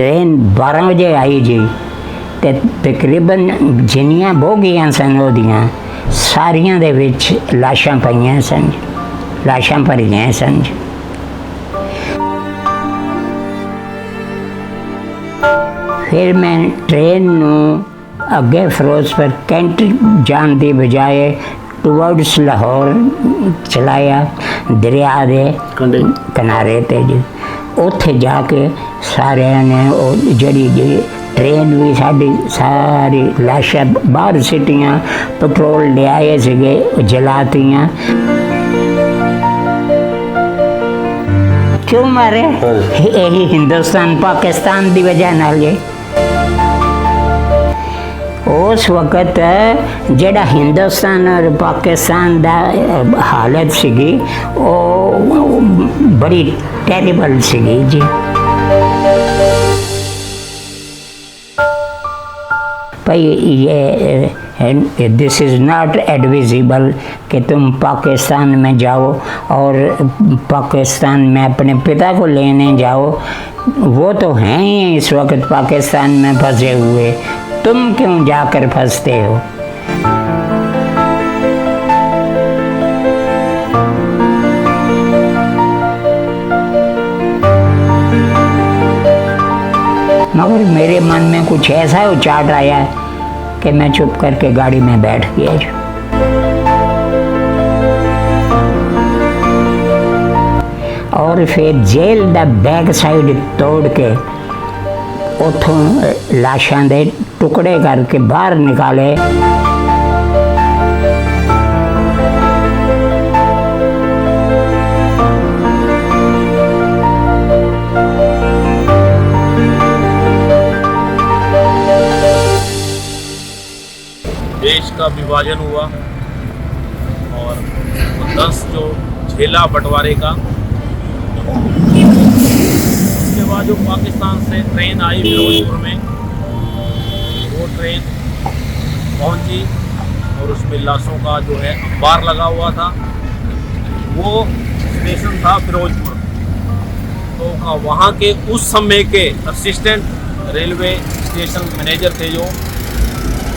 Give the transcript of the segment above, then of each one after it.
Train 12 वजे आई जी, ते तकरीबन जिन्नियां बोगियां सन ओहदियां सारियां दे विच लाशां पईयां सन, लाशां भरियां सन। फिर मैं ट्रेन नू अगे फिरोजपुर कैंट जान की बजाय टूवर्ड्स लाहौर चलाया, दरिया दे किनारे ते जी। उत्थे जाके सारे ने जड़ी ट्रेन भी सारी लाशां बाहर सिटियां, पेट्रोल ले आए सिगे जलातियां। क्यों मारे? यही हिंदुस्तान पाकिस्तान की वजह नाल। उस वक्त जेड़ा हिंदुस्तान और पाकिस्तान दा हालत सीगी वो बड़ी टेरिबल सीगी जी। भाई ये दिस इज़ नॉट एडविजिबल कि तुम पाकिस्तान में जाओ और पाकिस्तान में अपने पिता को लेने जाओ। वो तो हैं ही इस वक्त पाकिस्तान में फंसे हुए, तुम क्यों जाकर फंसते हो? मगर मेरे मन में कुछ ऐसा उचाट आया कि मैं चुप करके गाड़ी में बैठ गया। और फिर जेल दा बैक साइड तोड़ के उथों लाशां दे टुकड़े करके बाहर निकाले। देश का विभाजन हुआ और 10 जो झेला बंटवारे का, उसके बाद जो पाकिस्तान से ट्रेन आई फिरोजपुर में, वो ट्रेन पहुंची और उसमें लाशों का जो है अंबार लगा हुआ था। वो स्टेशन था फिरोजपुर। तो वहाँ के उस समय के असिस्टेंट रेलवे स्टेशन मैनेजर थे जो,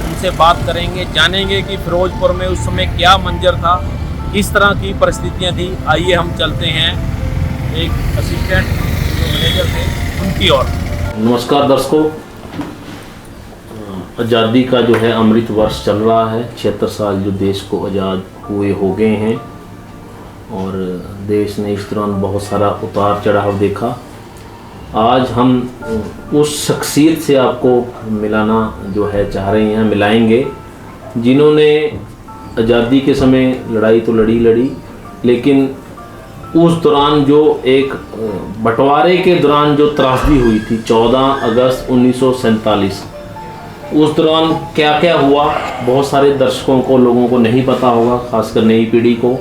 उनसे बात करेंगे, जानेंगे कि फिरोजपुर में उस समय क्या मंजर था, किस तरह की परिस्थितियाँ थी। आइए हम चलते हैं एक असिस्टेंट जो मैनेजर थे उनकी ओर। नमस्कार दर्शकों, आज़ादी का जो है अमृत वर्ष चल रहा है। 76 साल जो देश को आज़ाद हुए हो गए हैं और देश ने इस दौरान बहुत सारा उतार चढ़ाव देखा। आज हम उस शख्सियत से आपको मिलाना जो है चाह रहे हैं, मिलाएंगे, जिन्होंने आज़ादी के समय लड़ाई तो लड़ी, लेकिन उस दौरान जो एक बंटवारे के दौरान जो त्रासदी हुई थी 14 अगस्त 1947, उस दौरान क्या क्या हुआ बहुत सारे दर्शकों को, लोगों को नहीं पता होगा, खासकर नई पीढ़ी को।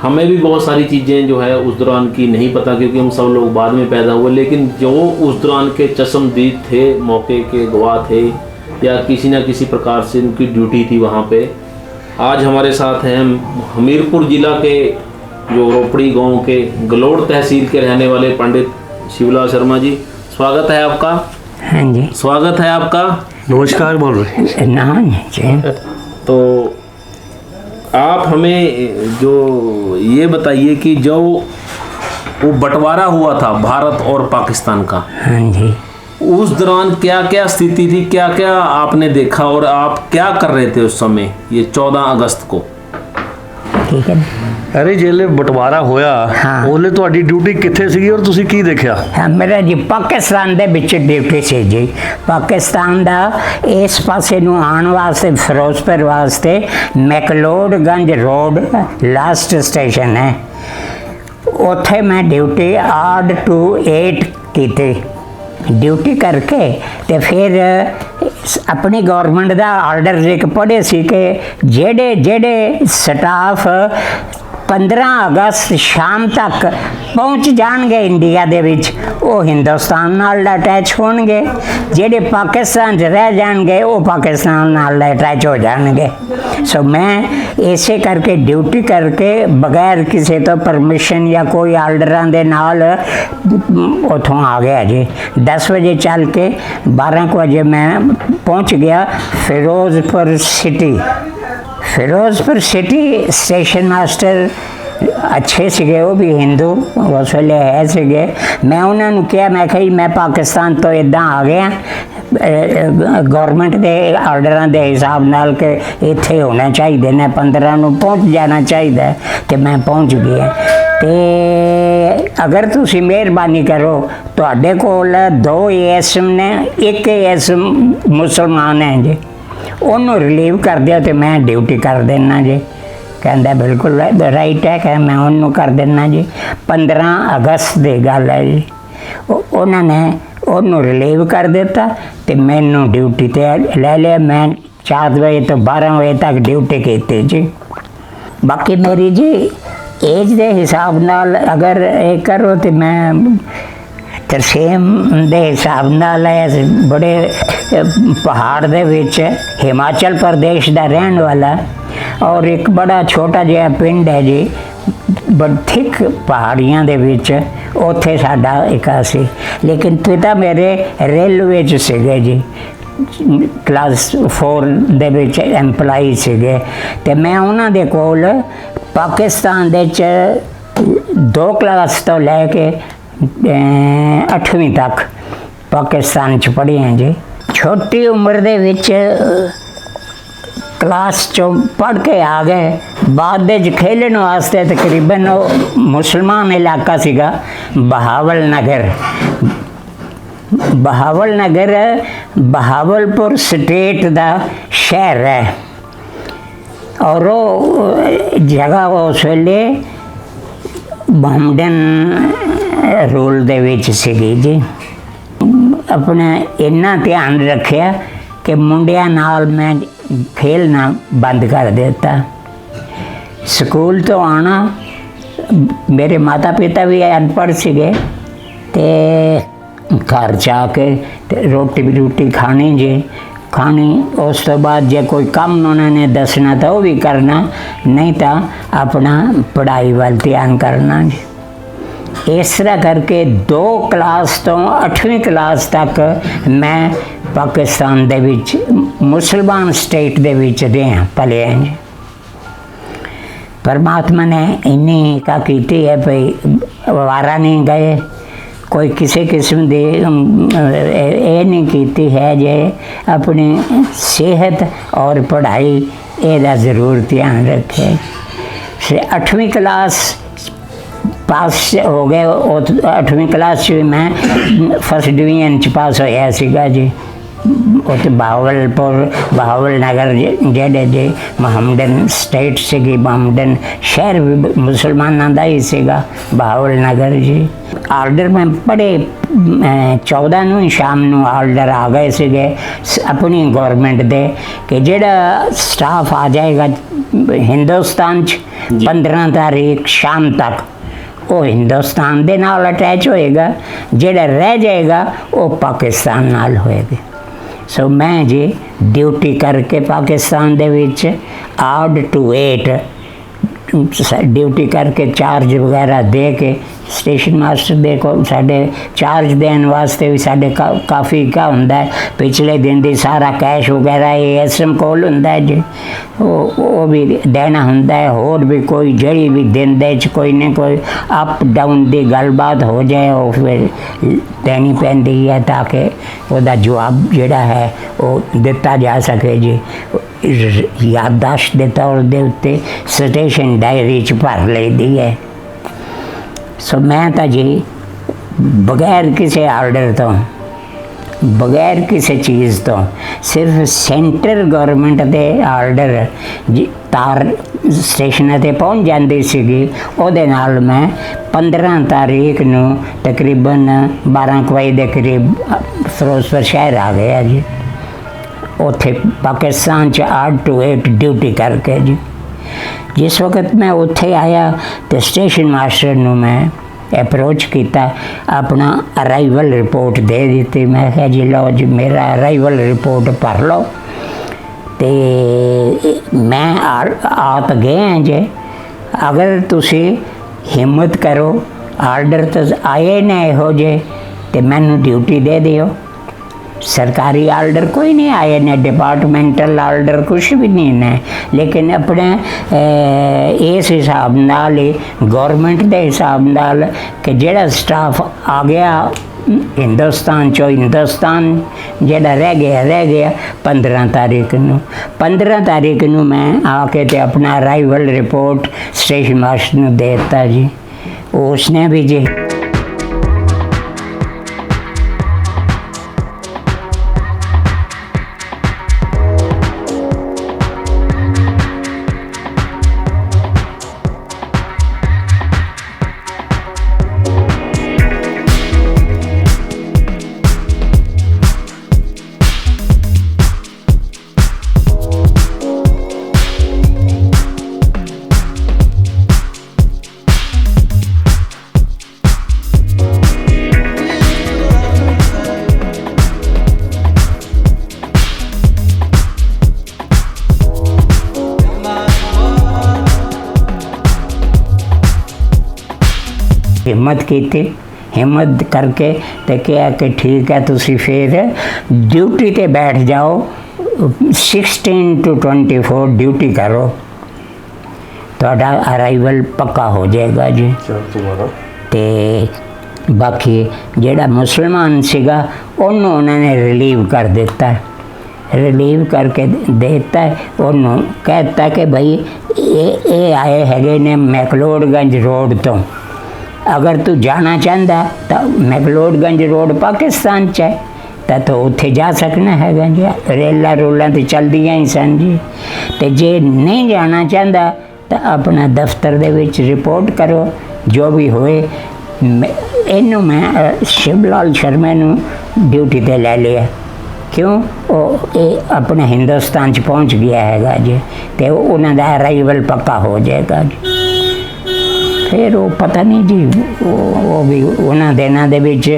हमें भी बहुत सारी चीज़ें जो है उस दौरान की नहीं पता, क्योंकि हम सब लोग बाद में पैदा हुए। लेकिन जो उस दौरान के चश्मदीद थे, मौके के गवाह थे, या किसी न किसी प्रकार से उनकी ड्यूटी थी वहाँ पे। आज हमारे साथ हैं हमीरपुर ज़िला के जो रोपड़ी गांव के गलोड़ तहसील के रहने वाले पंडित शिवलाल शर्मा जी। स्वागत है आपका। हाँ जी, स्वागत है आपका। नमस्कार बोल रहे हैं। तो आप हमें जो ये बताइए कि जो वो बंटवारा हुआ था भारत और पाकिस्तान का, हाँ जी, उस दौरान क्या क्या स्थिति थी, क्या क्या आपने देखा और आप क्या कर रहे थे उस समय, ये 14 अगस्त को? ठीक है। अरे जेले बंटवारा होया, हाँ। ओले ਤੁਹਾਡੀ ਡਿਊਟੀ ਕਿੱਥੇ ਸੀਗੀ और ਤੁਸੀਂ ਕੀ ਦੇਖਿਆ? हाँ, मेरा जी पाकिस्तान दे विच ड्यूटी सी जी। पाकिस्तान दा इस पासे नूं आउण वास्ते फिरोजपुर वास्ते मैकलोडगंज रोड लास्ट स्टेशन है, उत्थे मैं ड्यूटी 8 to 8 की थी। ड्यूटी करके ते फिर अपनी गवर्नमेंट का आर्डर एक पढ़े सी कि जेड़े जेड़े स्टाफ 15 ਅਗਸਤ ਸ਼ਾਮ ਤੱਕ ਪਹੁੰਚ ਜਾਣਗੇ ਇੰਡੀਆ ਦੇ ਵਿੱਚ, ਉਹ ਹਿੰਦੁਸਤਾਨ ਨਾਲ ਅਟੈਚ ਹੋਣਗੇ। ਜਿਹੜੇ ਪਾਕਿਸਤਾਨ 'ਚ ਰਹਿ ਜਾਣਗੇ ਉਹ ਪਾਕਿਸਤਾਨ ਨਾਲ ਅਟੈਚ ਹੋ ਜਾਣਗੇ। ਸੋ ਮੈਂ ਇਸੇ ਕਰਕੇ ਡਿਊਟੀ ਕਰਕੇ ਬਗੈਰ ਕਿਸੇ ਤੋਂ ਪਰਮਿਸ਼ਨ ਜਾਂ ਕੋਈ ਆਰਡਰਾਂ ਦੇ ਨਾਲ ਉੱਥੋਂ ਆ ਗਿਆ ਜੀ। 10 ਵਜੇ ਚੱਲ ਕੇ 12 ਕੁ ਵਜੇ ਮੈਂ ਪਹੁੰਚ ਗਿਆ Firozpur city. Firozpur city station master ਅੱਛੇ ਸੀਗੇ, ਉਹ ਵੀ ਹਿੰਦੂ ਉਸ ਵੇਲੇ ਹੈ ਸੀਗੇ। ਮੈਂ ਉਹਨਾਂ ਨੂੰ ਕਿਹਾ, ਮੈਂ ਕਿਹਾ ਜੀ ਮੈਂ ਪਾਕਿਸਤਾਨ ਤੋਂ ਇੱਦਾਂ ਆ ਗਿਆ ਗਵਰਨਮੈਂਟ ਦੇ ਆਰਡਰਾਂ ਦੇ ਹਿਸਾਬ ਨਾਲ ਕਿ ਇੱਥੇ ਹੋਣਾ ਚਾਹੀਦੇ ਨੇ, 15 ਨੂੰ ਪਹੁੰਚ ਜਾਣਾ ਚਾਹੀਦਾ, ਤੇ ਮੈਂ ਪਹੁੰਚ ਗਿਆ। ਤੇ ਅਗਰ ਤੁਸੀਂ ਮਿਹਰਬਾਨੀ ਕਰੋ, ਤੁਹਾਡੇ ਕੋਲ 2 ਏਐਸਐਮ ਨੇ, 1 ਏਐਸਐਮ ਮੁਸਲਮਾਨ ਹੈ ਜੀ, ਉਹਨੂੰ ਰਿਲੀਵ ਕਰ ਦਿਓ ਤੇ ਮੈਂ ਡਿਊਟੀ ਕਰ ਦੇਣਾ ਜੀ। ਕਹਿੰਦਾ ਬਿਲਕੁਲ ਰਾਈਟ ਹੈ ਕਿ ਮੈਂ ਉਹਨੂੰ ਕਰ ਦੇਣਾ ਜੀ। 15 ਅਗਸਤ ਦੀ ਗੱਲ ਹੈ ਜੀ। ਉਹਨਾਂ ਨੇ ਉਹਨੂੰ ਰਿਲੀਵ ਕਰ ਦਿੱਤਾ ਤੇ ਮੈਨੂੰ ਡਿਊਟੀ ਤੇ ਲੈ ਲਿਆ। ਮੈਂ 4 ਵਜੇ ਤੋਂ 12 ਵਜੇ ਤੱਕ ਡਿਊਟੀ ਕੀਤੀ ਜੀ। ਬਾਕੀ ਮੇਰੀ ਜੀ ਏਜ ਦੇ ਹਿਸਾਬ ਨਾਲ ਅਗਰ ਇਹ ਕਰੋ ਤੇ ਮੈਂ ਤਰਸੇਮ ਦੇ ਹਿਸਾਬ ਨਾਲ ਬੜੇ ਪਹਾੜ ਦੇ ਵਿੱਚ ਹਿਮਾਚਲ ਪ੍ਰਦੇਸ਼ ਦਾ ਰਹਿਣ ਵਾਲਾ, ਔਰ ਇੱਕ ਬੜਾ ਛੋਟਾ ਜਿਹਾ ਪਿੰਡ ਹੈ ਜੀ ਬਟ ਥਿਕ ਪਹਾੜੀਆਂ ਦੇ ਵਿੱਚ, ਉੱਥੇ ਸਾਡਾ ਇੱਕ ਸੀ। ਲੇਕਿਨ ਪਿਤਾ ਮੇਰੇ ਰੇਲਵੇ 'ਚ ਸੀਗੇ ਜੀ, ਕਲਾਸ 4 ਦੇ ਵਿੱਚ ਐਮਪਲਾਈ ਸੀਗੇ। ਤੇ ਮੈਂ ਉਹਨਾਂ ਦੇ ਕੋਲ ਪਾਕਿਸਤਾਨ ਦੇ 'ਚ 2 ਕਲਾਸ ਤੋਂ ਲੈ ਕੇ 8ਵੀਂ ਤੱਕ ਪਾਕਿਸਤਾਨ 'ਚ ਪੜ੍ਹੇ ਹਾਂ ਜੀ। ਛੋਟੀ ਉਮਰ ਦੇ ਵਿੱਚ ਕਲਾਸ 'ਚੋਂ ਪੜ੍ਹ ਕੇ ਆ ਗਏ। ਬਾਅਦ ਦੇ 'ਚ ਖੇਲਣ ਵਾਸਤੇ ਤਕਰੀਬਨ ਉਹ ਮੁਸਲਮਾਨ ਇਲਾਕਾ ਸੀਗਾ ਬਹਾਵਲ ਨਗਰ। ਬਹਾਵਲ ਨਗਰ ਬਹਾਵਲਪੁਰ ਸਟੇਟ ਦਾ ਸ਼ਹਿਰ ਹੈ, ਔਰ ਉਹ ਜਗ੍ਹਾ ਉਸ ਵੇਲੇ ਮੁਹੰਮਦਨ ਰੂਲ ਦੇ ਵਿੱਚ ਸੀਗੀ ਜੀ। ਆਪਣਾ ਇੰਨਾ ਧਿਆਨ ਰੱਖਿਆ ਕਿ ਮੁੰਡਿਆਂ ਨਾਲ ਮੈਂ ਖੇਲਣਾ ਬੰਦ ਕਰ ਦਿੱਤਾ। ਸਕੂਲ ਤੋਂ ਆਉਣਾ, ਮੇਰੇ ਮਾਤਾ ਪਿਤਾ ਵੀ ਅਨਪੜ੍ਹ ਸੀਗੇ, ਤੇ ਘਰ ਜਾ ਕੇ ਰੋਟੀ ਖਾਣੀ ਜੀ, ਖਾਣੀ। ਉਸ ਤੋਂ ਬਾਅਦ ਜੇ ਕੋਈ ਕੰਮ ਉਹਨਾਂ ਨੇ ਦੱਸਣਾ ਤਾਂ ਉਹ ਵੀ ਕਰਨਾ, ਨਹੀਂ ਤਾਂ ਆਪਣਾ ਪੜ੍ਹਾਈ ਵੱਲ ਧਿਆਨ ਕਰਨਾ ਜੀ। ਇਸ ਤਰ੍ਹਾਂ ਕਰਕੇ 2 ਕਲਾਸ ਤੋਂ 8ਵੀਂ ਕਲਾਸ ਤੱਕ ਮੈਂ ਪਾਕਿਸਤਾਨ ਦੇ ਵਿੱਚ ਮੁਸਲਮਾਨ ਸਟੇਟ ਦੇ ਵਿੱਚ ਰਿਹਾ, ਪਲਿਆ ਜੀ। ਪਰਮਾਤਮਾ ਨੇ ਇੰਨੀ ਕਾ ਕੀਤੀ ਹੈ ਭਈ ਵਾਰਾ ਨਹੀਂ ਗਏ, ਕੋਈ ਕਿਸੇ ਕਿਸਮ ਦੀ ਇਹ ਨਹੀਂ ਕੀਤੀ ਹੈ ਜੇ ਆਪਣੀ ਸਿਹਤ ਔਰ ਪੜ੍ਹਾਈ ਇਹਦਾ ਜ਼ਰੂਰ ਧਿਆਨ ਰੱਖੇ। 8ਵੀਂ ਕਲਾਸ ਪਾਸ ਹੋ ਗਏ। 8ਵੀਂ ਕਲਾਸ 'ਚ ਵੀ ਮੈਂ ਫਸਟ ਡਿਵੀਜ਼ਨ 'ਚ ਪਾਸ ਹੋਇਆ ਸੀਗਾ ਜੀ। ਉੱਥੇ ਬਹਾਵਲ ਨਗਰ ਜਿਹੜੇ ਜੀ ਮੁਹੰਮਦਨ ਸਟੇਟ ਸੀਗੀ, ਮੁਹੰਮਦਨ ਸ਼ਹਿਰ ਵੀ ਮੁਸਲਮਾਨਾਂ ਦਾ ਹੀ ਸੀਗਾ ਬਹਾਵਲ ਨਗਰ ਜੀ। ਆਰਡਰ ਮੈਂ ਪੜ੍ਹੇ 14 ਨੂੰ ਸ਼ਾਮ ਨੂੰ ਆਰਡਰ ਆ ਗਏ ਸੀਗੇ ਆਪਣੀ ਗੌਰਮੈਂਟ ਦੇ ਕਿ ਜਿਹੜਾ ਸਟਾਫ ਆ ਜਾਏਗਾ ਹਿੰਦੁਸਤਾਨ 'ਚ 15 ਤਾਰੀਖ ਸ਼ਾਮ ਤੱਕ ਉਹ ਹਿੰਦੁਸਤਾਨ ਦੇ ਨਾਲ ਅਟੈਚ ਹੋਏਗਾ, ਜਿਹੜਾ ਰਹਿ ਜਾਏਗਾ ਉਹ ਪਾਕਿਸਤਾਨ ਨਾਲ ਹੋਏਗਾ। ਸੋ ਮੈਂ ਜੀ ਡਿਊਟੀ ਕਰਕੇ ਪਾਕਿਸਤਾਨ ਦੇ ਵਿੱਚ 8 to 8 ਡਿਊਟੀ ਕਰਕੇ ਚਾਰਜ ਵਗੈਰਾ ਦੇ ਕੇ ਸਟੇਸ਼ਨ ਮਾਸਟਰ ਦੇ ਕੋਲ ਸਾਡੇ ਚਾਰਜ ਦੇਣ ਵਾਸਤੇ ਵੀ ਸਾਡੇ ਕਾਫੀ ਕਾ ਹੁੰਦਾ ਹੈ। ਪਿਛਲੇ ਦਿਨ ਦੀ ਸਾਰਾ ਕੈਸ਼ ਵਗੈਰਾ ਏਐਸਐਮ ਕੋਲ ਹੁੰਦਾ ਹੈ ਜੀ, ਉਹ ਵੀ ਦੇਣਾ ਹੁੰਦਾ ਹੈ। ਹੋਰ ਵੀ ਕੋਈ ਜਿਹੜੀ ਵੀ ਦਿਨ ਦੇ 'ਚ ਕੋਈ ਨਾ ਕੋਈ ਅਪ ਡਾਊਨ ਦੀ ਗੱਲਬਾਤ ਹੋ ਜਾਏ ਉਹ ਫਿਰ ਦੇਣੀ ਪੈਂਦੀ ਹੈ ਤਾਂ ਕਿ ਉਹਦਾ ਜਵਾਬ ਜਿਹੜਾ ਹੈ ਉਹ ਦਿੱਤਾ ਜਾ ਸਕੇ ਜੀ। ਯਾਦਦਾਸ਼ਤ ਦੇ ਤੌਰ ਦੇ ਉੱਤੇ ਸਟੇਸ਼ਨ ਡਾਇਰੀ 'ਚ ਭਰ ਲਈਦੀ ਹੈ। ਸੋ ਮੈਂ ਤਾਂ ਜੀ ਬਗੈਰ ਕਿਸੇ ਆਰਡਰ ਤੋਂ, ਬਗੈਰ ਕਿਸੇ ਚੀਜ਼ ਤੋਂ, ਸਿਰਫ ਸੈਂਟਰ ਗਵਰਨਮੈਂਟ ਦੇ ਆਰਡਰ ਤਾਰ ਸਟੇਸ਼ਨ 'ਤੇ ਪਹੁੰਚ ਜਾਂਦੀ ਸੀਗੀ, ਉਹਦੇ ਨਾਲ ਮੈਂ 15 ਤਾਰੀਖ ਨੂੰ ਤਕਰੀਬਨ 12 ਵਜੇ ਦੇ ਕਰੀਬ ਫਿਰੋਜ਼ਪੁਰ ਸ਼ਹਿਰ ਆ ਗਿਆ ਜੀ। ਉੱਥੇ ਪਾਕਿਸਤਾਨ 'ਚ 8 to 8 ਡਿਊਟੀ ਕਰਕੇ ਜੀ जिस वक्त मैं उत्थे आया तो स्टेशन मास्टर नूं मैं अप्रोच किया, अपना अराइवल रिपोर्ट दे दी। मैं कहा जी लो जी मेरा अराइवल रिपोर्ट भर लो, तो मैं आ तो गए हैं जे, अगर तुसी हिम्मत करो आर्डर तो आए ने हो जे तो मैनू ड्यूटी दे दियो। सरकारी आर्डर कोई नहीं आए ने, डिपार्टमेंटल आर्डर कुछ भी नहीं ने, लेकिन अपने इस हिसाब नाल ही गवर्नमेंट के हिसाब नाल कि जेड़ा स्टाफ आ गया हिंदुस्तान चो हिंदुस्तान, जेड़ा रह गया 15 तारीख नू। 15 तारीख नू मैं आके ते अपना अराइवल रिपोर्ट स्टेशन मास्टर नू दे दिता जी। उसने भी जी हिम्मत की थी। हिम्मत करके तो क्या कि ठीक है तुसी फिर ड्यूटी ते बैठ जाओ, 16 to 24 ड्यूटी करो, थोड़ा अराइवल पक्का हो जाएगा जी। तो बाकी जेड़ा मुसलमान सीगा उन्होंने उन्होंने रिलीव कर देता है, रिलीव करके देता है। उन्होंने कहता कि भाई ये आए हैगे ने मैकलोडगंज रोड तो, अगर तू जाना चाहता तो मैकलोडगंज रोड पाकिस्तान च है तो उत्थे जा सकना है जी, रेला रोलां तो चलदियां ही सन जी। तो जे नहीं जाना चाहता तो अपना दफ्तर दे विच रिपोर्ट करो, जो भी होए। इनू मैं शिवलाल शर्मा नू ड्यूटी ते ले लिया, क्यों ये अपने हिंदुस्तान च पहुँच गया है जी, तो उन्हों का अराइवल पक्का हो जाएगा जी। फिर वो पता नहीं जी वो भी उन्होंने दिनों दे विच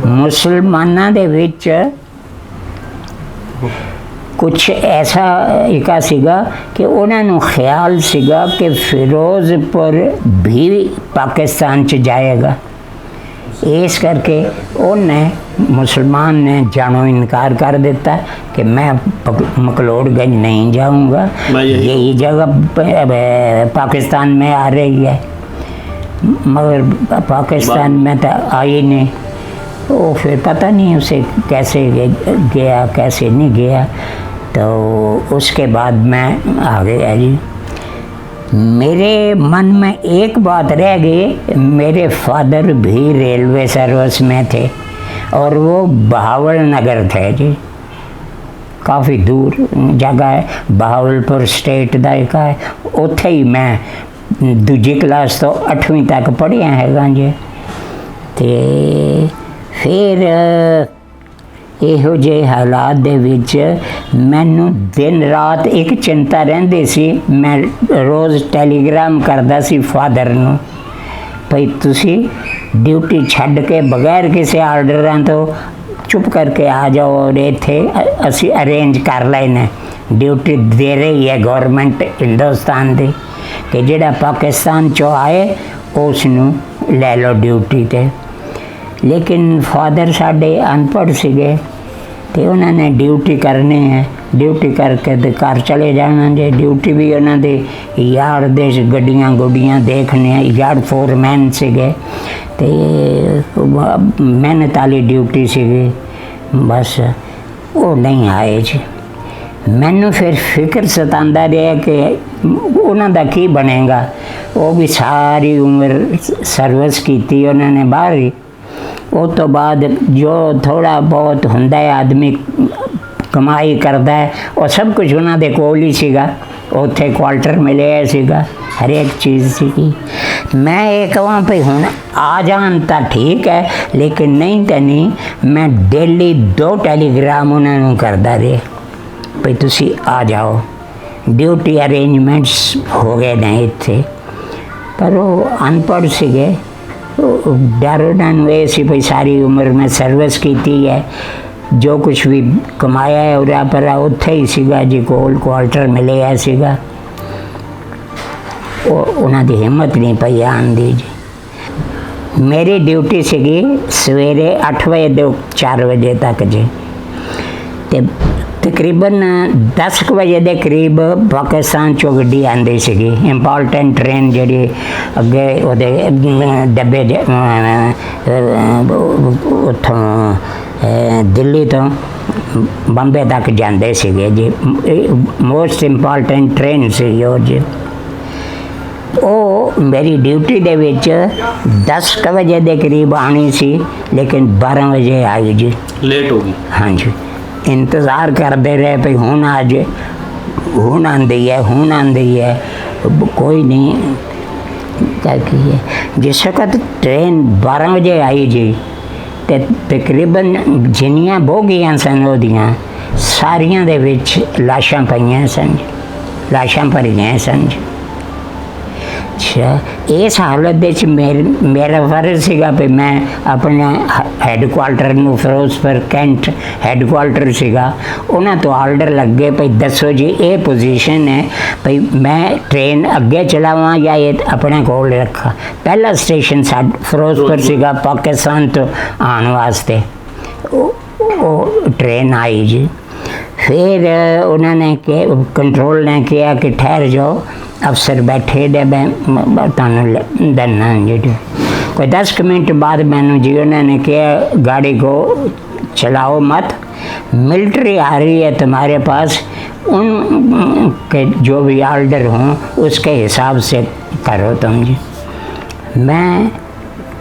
मुसलमानों दे विच कुछ ऐसा इका सीगा कि उन्होंने ख्याल सीगा कि फिरोजपुर भी पाकिस्तान च जाएगा, इस करके उन्हें मुसलमान ने जानो इनकार कर देता कि मैं मकलोडगंज नहीं जाऊंगा, यही जगह पाकिस्तान में आ रही है। मगर पाकिस्तान में तो आई नहीं, वो फिर पता नहीं उसे कैसे गया कैसे नहीं गया। तो उसके बाद मैं आ गया जी। मेरे मन में एक बात रह गई, मेरे फादर भी रेलवे सर्विस में थे और वो बहावल नगर थे जी, काफ़ी दूर जगह है, बहावलपुर स्टेट का एक है। उत्थे ही मैं दूजी क्लास तो 8वीं तक पढ़िया हैगा जी। तो फिर ਇਹੋ ਜਿਹੇ ਹਾਲਾਤ ਦੇ ਵਿੱਚ ਮੈਨੂੰ ਦਿਨ ਰਾਤ ਇੱਕ ਚਿੰਤਾ ਰਹਿੰਦੀ ਸੀ। ਮੈਂ ਰੋਜ਼ ਟੈਲੀਗ੍ਰਾਮ ਕਰਦਾ ਸੀ ਫਾਦਰ ਨੂੰ, ਭਈ ਤੁਸੀਂ ਡਿਊਟੀ ਛੱਡ ਕੇ ਬਗੈਰ ਕਿਸੇ ਆਰਡਰਾਂ ਤੋਂ ਚੁੱਪ ਕਰਕੇ ਆ ਜਾਓ ਔਰ ਇੱਥੇ ਅਸੀਂ ਅਰੇਂਜ ਕਰ ਲੈਣਾ। ਡਿਊਟੀ ਦੇ ਰਹੀ ਹੈ ਗਵਰਨਮੈਂਟ ਹਿੰਦੁਸਤਾਨ ਦੀ ਕਿ ਜਿਹੜਾ ਪਾਕਿस्तान ਚੋਂ ਆਏ ਉਸ ਨੂੰ ਲੈ ਲਓ ਡਿਊਟੀ 'ਤੇ। लेकिन फादर साढ़े अनपढ़ सीगे तो उन्होंने ड्यूटी करनी है, ड्यूटी करके तो घर चले जाना जे। ड्यूटी भी उन्होंने यार्ड दे गड्डियाँ गुड्डियाँ देखने, यार्ड फोरमैन सीगे तो मेहनत वाली ड्यूटी सीगी, बस वो नहीं आए जी। मैनू फिर फिक्र सतांदा रहा कि उन्हों का की बनेगा। वो भी सारी उम्र सर्विस की उन्होंने बाहर ही, उस तो बाद जो थोड़ा बहुत होंदा है आदमी कमाई करता है वो सब कुछ उन्होंने कोल ही सीगा। उत्थे क्वार्टर मिले सीगा, हर एक चीज़ सीगी। मैं ये कहां पे हुण आ जान तो ठीक है, लेकिन नहीं तो नहीं। मैं डेली 2 टेलीग्राम उन्होंने करता रहे भई तुसी आ जाओ। ਡਿਊਟੀ ਅਰੇਂਜਮੈਂਟਸ ਹੋ ਗਏ ਨੇ ਇੱਥੇ। ਪਰ ਉਹ ਅਨਪੜ੍ਹ ਸੀਗੇ, ਡਰ ਉਹਨਾਂ ਨੂੰ ਇਹ ਸੀ ਵੀ ਸਾਰੀ ਉਮਰ ਮੈਂ ਸਰਵਿਸ ਕੀਤੀ ਹੈ, ਜੋ ਕੁਛ ਵੀ ਕਮਾਇਆ ਹੈ ਉਰਾ ਪਰਾ ਉੱਥੇ ਹੀ ਸੀਗਾ ਜੀ, ਕੋਲ ਕੁਆਰਟਰ ਮਿਲਿਆ ਸੀਗਾ। ਉਹਨਾਂ ਦੀ ਹਿੰਮਤ ਨਹੀਂ ਪਈ ਆਉਣ ਦੀ ਜੀ। ਮੇਰੀ ਡਿਊਟੀ ਸੀਗੀ ਸਵੇਰੇ 8 ਵਜੇ ਤੋਂ 4 ਵਜੇ ਤੱਕ ਜੀ, ਅਤੇ ਤਕਰੀਬਨ 10 ਕੁ ਵਜੇ ਦੇ ਕਰੀਬ ਪਾਕਿਸਤਾਨ 'ਚੋਂ ਗੱਡੀ ਆਉਂਦੀ ਸੀਗੀ, ਇੰਪੋਰਟੈਂਟ ਟ੍ਰੇਨ ਜਿਹੜੀ ਅੱਗੇ ਉਹਦੇ ਡੱਬੇ ਉੱਥੋਂ ਦਿੱਲੀ ਤੋਂ ਬੰਬੇ ਤੱਕ ਜਾਂਦੇ ਸੀਗੇ ਜੀ। ਮੋਸਟ ਇੰਪੋਰਟੈਂਟ ਟ੍ਰੇਨ ਸੀ ਉਹ ਜੀ। ਉਹ ਮੇਰੀ ਡਿਊਟੀ ਦੇ ਵਿੱਚ 10 ਕੁ ਵਜੇ ਦੇ ਕਰੀਬ ਆਉਣੀ ਸੀ, ਲੇਕਿਨ 12 ਵਜੇ ਆਈ ਜੀ, लेट होगी। ਹਾਂਜੀ। ਇੰਤਜ਼ਾਰ ਕਰਦੇ ਰਹੇ ਵੀ ਹੁਣ ਆ ਜੇ, ਹੁਣ ਆਉਂਦੀ ਹੈ, ਹੁਣ ਆਉਂਦੀ ਹੈ, ਕੋਈ ਨਹੀਂ। क्या की है जिस वक्त ट्रेन 12 वजे आई जी, ਤੇ ਤਕਰੀਬਨ ਜਿੰਨੀਆਂ ਬੋਗੀਆਂ ਸਨ ਉਹਦੀਆਂ ਸਾਰੀਆਂ ਦੇ ਵਿੱਚ ਲਾਸ਼ਾਂ ਪਈਆਂ ਸਨ, ਲਾਸ਼ਾਂ ਭਰੀਆਂ ਸਨ। ਅੱਛਾ, ਇਸ ਹਾਲਤ ਦੇ ਵਿੱਚ ਮੇਰਾ ਫਰਜ਼ ਸੀਗਾ ਵੀ ਮੈਂ ਆਪਣੇ ਹੈੱਡਕੁਆਰਟਰ ਨੂੰ, ਫਿਰੋਜ਼ਪੁਰ ਕੈਂਟ ਹੈੱਡਕੁਆਰਟਰ ਸੀਗਾ, ਉਹਨਾਂ ਤੋਂ ਆਰਡਰ ਲੱਗੇ ਭਈ ਦੱਸੋ ਜੀ ਇਹ ਪੋਜੀਸ਼ਨ ਹੈ, ਭਈ ਮੈਂ ਟ੍ਰੇਨ ਅੱਗੇ ਚਲਾਵਾਂ ਜਾਂ ਇਹ ਆਪਣੇ ਕੋਲ ਰੱਖਾਂ। ਪਹਿਲਾ ਸਟੇਸ਼ਨ ਸਾਡਾ ਫਿਰੋਜ਼ਪੁਰ ਸੀਗਾ ਪਾਕਿਸਤਾਨ ਤੋਂ ਆਉਣ ਵਾਸਤੇ। ਉਹ ਟ੍ਰੇਨ ਆਈ ਜੀ, फिर उन्होंने के कंट्रोल ने किया कि ठहर जाओ, अफसर बैठे दे तुहानू दन्ना जी। कोई 10 मिनट बाद मैनू जी उन्होंने किया गाड़ी को चलाओ मत, मिलिट्री आ रही है तुम्हारे पास, उनके जो भी ऑर्डर हों उसके हिसाब से करो तुम जी। मैं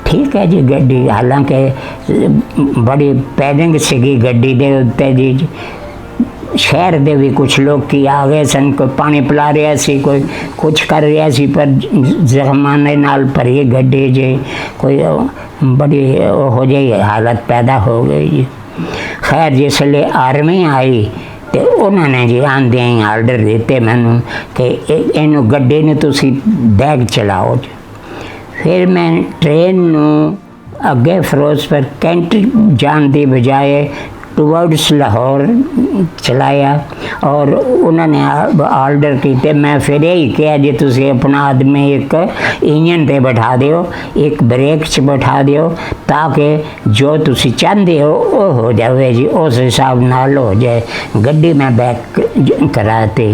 ठीक है जी, गड्डी हालांकि बड़ी पैडिंग सीगी गड्डी दे उत्ते जी। शहर दे भी कुछ लोग की आ गए सन, कोई पानी पिला रहा सी, कोई कुछ कर रहा सी, पर जमाने नाल भरी गड्डी जी, कोई बड़ी हो जाई हालत पैदा हो गई जी। खैर जिसले आर्मी आई तो उन्होंने जी आंदे ही आर्डर दिते मैनू कि इनू गड्डी ने तुसी बैग चलाओ जी। फिर मैं ट्रेन नू अगे फिरोजपुर कैंट जान की बजाय टूवर्ड्स लाहौर चलाया, और उन्होंने ऑर्डर किए। मैं फिर यही किया जी तुसी अपना आदमी एक इंजन पे बैठा दियो, एक ब्रेक च बैठा दियो, ताकि जो तुसी चाहते हो वो हो जाए जी, उस हिसाब नाल हो जाए। गड्डी में बैक कराती।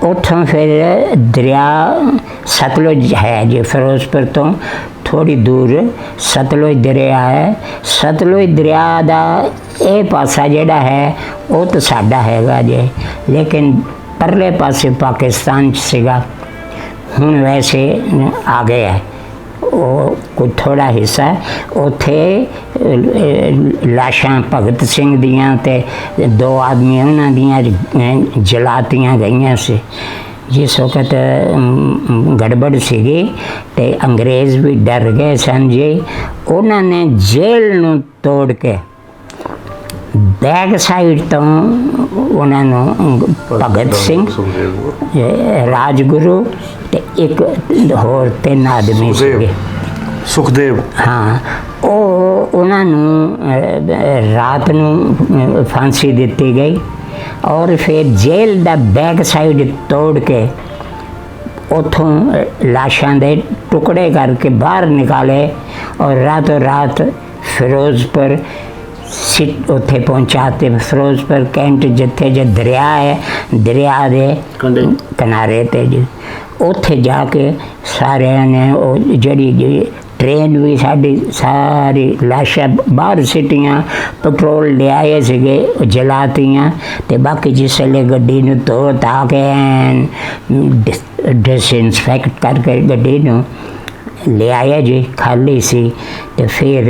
उतों फिर दरिया सतलुज है जी, फिरोजपुर तो थोड़ी दूर सतलुज दरिया है। सतलुज दरिया का ये पासा जिहड़ा है वो तो साडा हैगा जी, लेकिन परले पासे पाकिस्तान सीगा, हुण वैसे आ गया वो कोई थोड़ा हिस्सा। उत्थे लाशां भगत सिंह दियां ते 2 आदमी उन्हां दियां जलातियां गईयां सी। जिस वक्त गड़बड़ सीगी ते अंग्रेज़ भी डर गए सन जी। उन्होंने जेल नूं तोड़ के बैक साइड तो उन्होंने भगत सिंह, राजगुरु ते एक होर 3 आदमी सीगे, सुखदेव, हाँ, उन्होंने रात नूं फांसी दी गई, और फिर जेल दा बैक साइड तोड़ के उतों लाशां दे टुकड़े करके बाहर निकाले, और रातों रात फिरोजपुर सिट उत्थे पहुँचाते। फिरोजपुर कैंट जिथे जो दरिया है, दरिया दे किनारे ते जी, उत्थे जाके सारे ने जड़ी ट्रेन भी साड़ी सारी लाशां बाहर सिटियां, पेट्रोल ले आए सीगे जलातियां, ते बाकी जिसले गड्डी नूं धो धा के डिसइंफेक्ट करके गड्डी नूं ले आया जी, खाली सी। तो फिर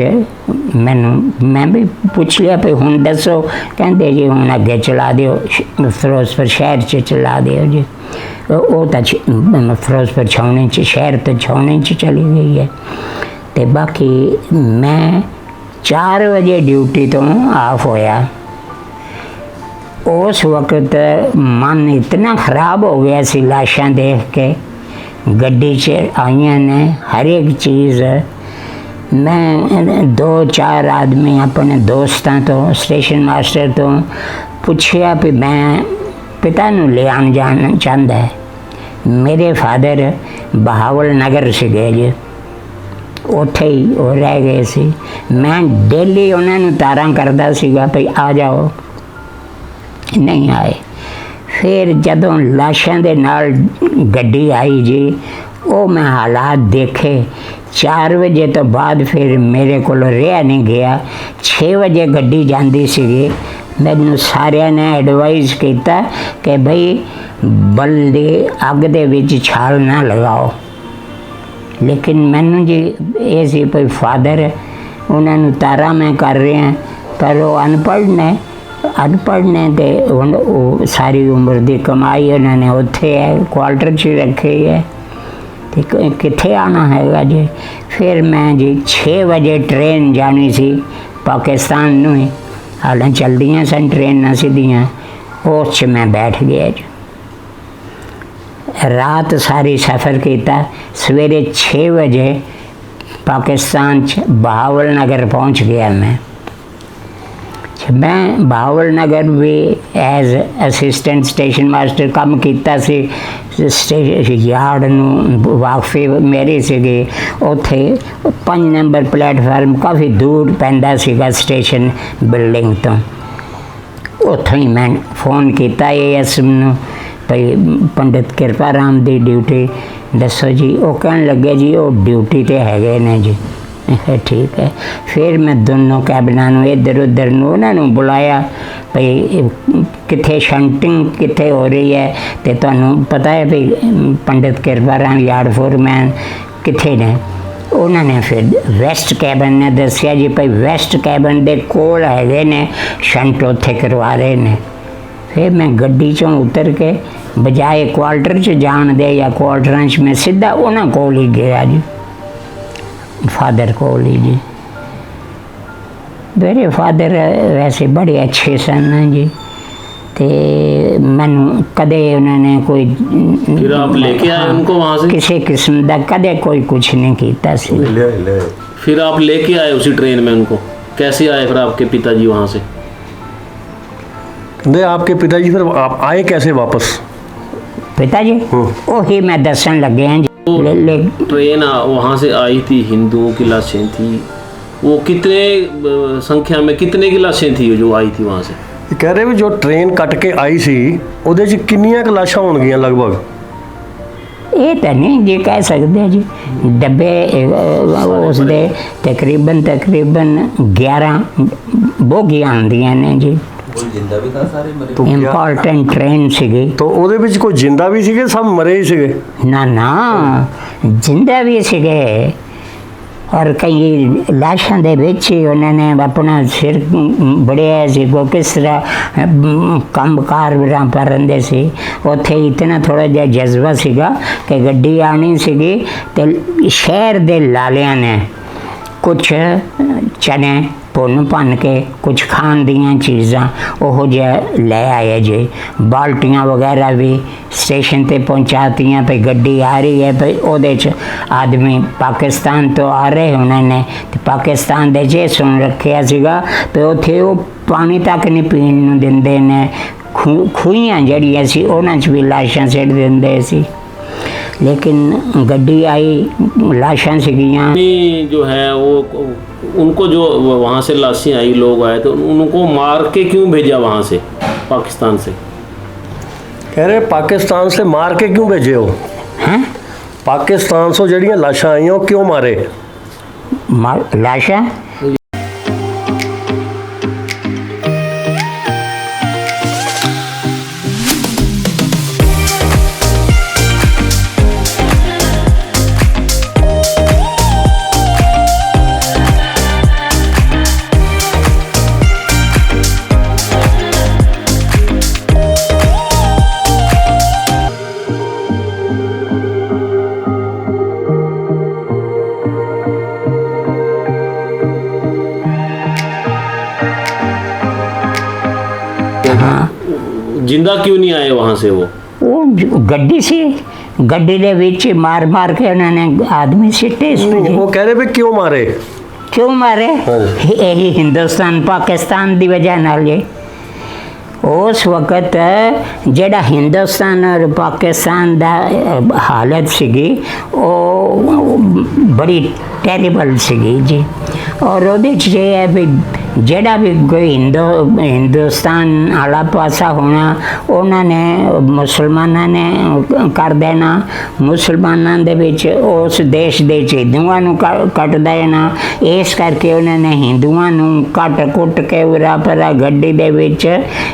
मैं भी पूछ लिया भी हुण दसो, कहते जी हुण अगे चला दिओ, फिरोजपुर शहर च चला दिओ जी। वो तो फिरोजपुर छावनी च, शहर तो छावनी च चली गई है। तो बाकी मैं 4 बजे ड्यूटी तो ऑफ होया, उस वक्त मन इतना ख़राब हो गया सी लाशां देख के। गड्डी च आईयां ने हर एक चीज़। मैं 2-4 आदमी अपने दोस्तों तो स्टेशन मास्टर तो पूछया भी मैं पिता नूं ले आन जाना चाहता है। मेरे फादर बहावल नगर से गए जी, उत्थे ही वो रह गए सी। मैं डेली उन्होंने तारा करता सीगा भी आ जाओ, नहीं आए। फिर जदों लाशां दे नाल गड्डी आई जी, वो मैं हालात देखे। 4 बजे तो बाद फिर मेरे को रहा नहीं गया। 6 बजे गड्डी जाती सी। मैनू सारिया ने एडवाइस किया कि भाई बल्दी अग दे विच छाल ना लगाओ। लेकिन मैनू जी ये सी भाई फादर उन्होंने तारा मैं कर रहे हैं, पर वो अनपढ़ ने तो हुण सारी उम्र की कमाई उन्होंने उत्थे है क्वार्टर च रखी है, तो कित्थे आना हैगा जी। फिर मैं जी 6 बजे ट्रेन जानी सी पाकिस्तान नूं ही, हालां चलदियां सन ट्रेनां सीधियां, उस च मैं बैठ गया जी। रात सारी सफ़र किया। सवेरे 6 बजे पाकिस्तान च बहावल नगर पहुंच गया। मैं बहावल नगर भी एज असिस्टेंट स्टेशन मास्टर काम किया सी। स्टेशन यार्ड नूं वाकफी मेरी सीगी। उत्थे 5 नंबर प्लेटफार्म काफ़ी दूर पैंदा सीगा स्टेशन बिल्डिंग तो। उत्थों ही मैं फ़ोन किया ASM नूं भाई पंडित कृपा राम की ड्यूटी दसो जी। वो कहन लगे जी वो ड्यूटी ते हैगे ने जी। मैं कहा ठीक है। फिर मैं दोनों कैबिना इधर उधर उन्होंने बुलाया भाई कित्थे शंटिंग कित्थे हो रही है, तो तुहानूं पता है भाई पंडित कृपा राम यार्ड फोरमैन कित्थे ने। उन्होंने फिर वैस्ट कैबन ने दसिया जी भाई वैस्ट कैबन के कोल हैगे ने शंट उत्थे करवा रहे ने। फिर मैं गड्डी चों उतर के बजाए क्वार्टर च जान दे या क्वार्टरां च मैं सीधा उन्हां कोल ही गया जी, फादर कोल ही जी। मेरे फादर वैसे बड़े अच्छे सन जी, ते मैनू कदे उन्होंने कोई फिर आप लेके आए उनको वहाँ से? किसी किस्म का कदे कोई कुछ नहीं किया सी। फिर आप लेके आए उसी ट्रेन में उनको? कैसे आए फिर आपके पिताजी वहाँ से? नहीं, आपके पिताजी फिर आप आए कैसे वापस? पिताजी वही मैं दसन लगे हैं जी। तो ट्रेन वहाँ से आई थी, हिंदुओं की लाशें थी, वो कितने संख्या में कितने की लाशें थी जो आई थी वहाँ से? कह रहे भी जो ट्रेन कट के आई सी ਉਹਦੇ ਚ ਕਿੰਨੀਆਂ ਕੁ ਲਾਸ਼ਾਂ ਹੋਣਗੀਆਂ ਲਗਭਗ? ये तो नहीं जी कह सकते जी। डब्बे उसके तकरीबन 11 बोगियां आंदियां ने जी। Important train सीगी। तो ਉਹਦੇ ਵਿੱਚ ਕੋਈ ਜਿੰਦਾ ਵੀ ਸੀਗੇ, ਸਭ ਮਰੇ ਹੀ ਸੀਗੇ? ना ना जिंदा भी सीगे, और कई लाशों के विच ही उन्होंने अपना सिर बड़िया सी को किस तरह कम कार पर रहिंदे सी। उत्थे इतना थोड़ा जिहा जज्बा सीगा कि गड्डी आनी सीगी ते शहर दे लालियां ने कुछ चने भुन भन के कुछ खाण दियां चीज़ां ओहो जिहा लै आए जी। बाल्टियां वगैरह भी स्टेशन ते पहुँचातियाँ भाई गड्डी आ रही है भाई ओहदे च आदमी पाकिस्तान तो आ रहे उन्होंने तो पाकिस्तान दे जे सुन रखिया सीगा तो उत्थे वो पानी तक नहीं पीण नूं दिंदे ने। खूहियां जड़ियां सी उन्हां च भी लाशां सिट दिंदे सी। लेकिन गड्डी आई लाशां सीगियां। जो है वो उनको जो वहाँ से लाशें आई लोग आए तो उनको मार के क्यों भेजा वहाँ से पाकिस्तान से? कह रहे पाकिस्तान से मार के क्यों भेजे हो? हैं पाकिस्तान से जड़ियाँ लाशां आई हो क्यों मारे? लाशां जिंदा क्यों नहीं आए वहाँ से वो? ਉਹ ਗੱਡੀ ਸੀ, ਗੱਡੀ ਦੇ ਵਿੱਚ ਮਾਰ ਮਾਰ ਕੇ ਉਹਨਾਂ ਨੇ ਆਦਮੀ ਸਿੱਟੇ ਸੀ। ਨਹੀਂ, ਉਹ ਕਹਿ ਰਹੇ ਵੀ ਕਿਉਂ ਮਾਰੇ? ਕਿਉਂ ਮਾਰੇ? ਹਾਂਜੀ। ਇਹੀ ਹਿੰਦੁਸਤਾਨ ਪਾਕਿਸਤਾਨ ਦੀ ਵਜ੍ਹਾ ਨਾਲ ਜੇ ਉਸ ਵਕਤ ਜਿਹੜਾ ਹਿੰਦੁਸਤਾਨ ਔਰ ਪਾਕਿਸਤਾਨ ਦਾ ਹਾਲਤ ਸੀਗੀ ਉਹ ਬੜੀ ਟੈਰੀਬਲ ਸੀਗੀ ਜੀ। ਔਰ ਉਹਦੇ 'ਚ ਇਹ ਹੈ ਵੀ ਜਿਹੜਾ ਵੀ ਕੋਈ ਹਿੰਦੁਸਤਾਨ ਵਾਲਾ ਪਾਸਾ ਹੋਣਾ ਉਹਨਾਂ ਨੇ ਮੁਸਲਮਾਨਾਂ ਨੇ ਕਰ ਦੇਣਾ, ਮੁਸਲਮਾਨਾਂ ਦੇ ਵਿੱਚ ਉਸ ਦੇਸ਼ ਦੇ 'ਚ ਹਿੰਦੂਆਂ ਨੂੰ ਕੱਟ ਦੇਣਾ। ਇਸ ਕਰਕੇ ਉਹਨਾਂ ਨੇ ਹਿੰਦੂਆਂ ਨੂੰ ਕੱਟ ਕੁੱਟ ਕੇ ਉਰਾ ਪਰਾ ਗੱਡੀ ਦੇ ਵਿੱਚ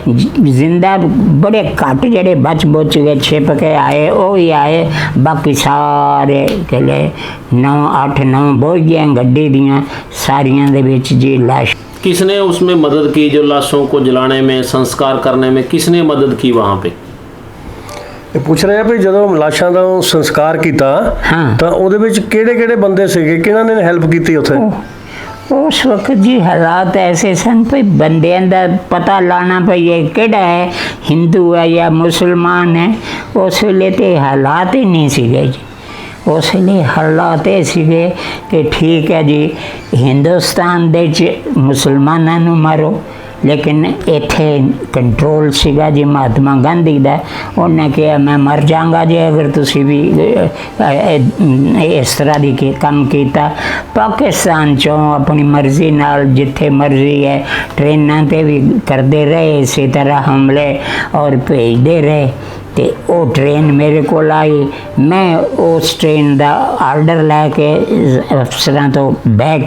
ਜ਼ਿੰਦਾ ਬੜੇ ਘੱਟ ਜਿਹੜੇ ਬਚ ਬੁੱਚ ਕੇ ਛਿਪ ਕੇ ਆਏ ਉਹ ਹੀ ਆਏ, ਬਾਕੀ ਸਾਰੇ ਕਿਲੇ 9-8-9 ਬੋਗੀਆਂ ਗੱਡੀ ਦੀਆਂ ਸਾਰੀਆਂ ਦੇ ਵਿੱਚ ਜੀ ਲਾਸ਼। किसने उसमें मदद की, जो लाशों को जलाने में, संस्कार करने में किसने मदद की वहाँ पे? ਇਹ ਪੁੱਛ ਰਹੇ ਆ ਵੀ ਜਦੋਂ ਲਾਸ਼ਾਂ ਦਾ ਸੰਸਕਾਰ ਕੀਤਾ ਹਾਂ। ਤਾਂ ਉਹਦੇ ਵਿੱਚ ਕਿਹੜੇ ਕਿਹੜੇ ਬੰਦੇ ਸੀਗੇ, ਕਿਹਨਾਂ ਨੇ ਹੈਲਪ ਕੀਤੀ ਉੱਥੇ? ਉਸ ਵਕਤ ਜੀ ਹਾਲਾਤ ਐਸੇ ਸਨ ਵੀ ਬੰਦਿਆਂ ਦਾ ਪਤਾ ਲਾਣਾ ਪਈਏ ਕਿਹੜਾ ਹੈ, ਹਿੰਦੂ ਹੈ ਜਾਂ ਮੁਸਲਮਾਨ ਹੈ। ਉਸ ਵੇਲੇ ਤੇ ਹਾਲਾਤ ਹੀ ਨਹੀਂ ਸੀਗੇ ਜੀ। ਉਸ ਵੇਲੇ ਹਾਲਾਤ ਇਹ ਸੀਗੇ ਕਿ ਠੀਕ ਹੈ ਜੀ ਹਿੰਦੁਸਤਾਨ ਦੇ 'ਚ ਮੁਸਲਮਾਨਾਂ ਨੂੰ ਮਾਰੋ, ਲੇਕਿਨ ਇੱਥੇ ਕੰਟਰੋਲ ਸੀਗਾ ਜੀ ਮਹਾਤਮਾ ਗਾਂਧੀ ਦਾ। ਉਹਨੇ ਕਿਹਾ ਮੈਂ ਮਰ ਜਾਵਾਂਗਾ ਜੇ ਅਗਰ ਤੁਸੀਂ ਵੀ ਇਸ ਤਰ੍ਹਾਂ ਦੀ ਕੰਮ ਕੀਤਾ। ਪਾਕਿਸਤਾਨ 'ਚੋਂ ਆਪਣੀ ਮਰਜ਼ੀ ਨਾਲ ਜਿੱਥੇ ਮਰਜ਼ੀ ਹੈ ਟ੍ਰੇਨਾਂ 'ਤੇ ਵੀ ਕਰਦੇ ਰਹੇ ਇਸੇ ਤਰ੍ਹਾਂ ਹਮਲੇ ਔਰ ਭੇਜਦੇ ਰਹੇ। ਤੇ ਉਹ ਟ੍ਰੇਨ ਮੇਰੇ ਕੋਲ ਆਈ, ਮੈਂ ਉਸ ਟ੍ਰੇਨ ਦਾ ਆਰਡਰ ਲੈ ਕੇ ਅਫਸਰਾਂ ਤੋਂ ਬੈਗ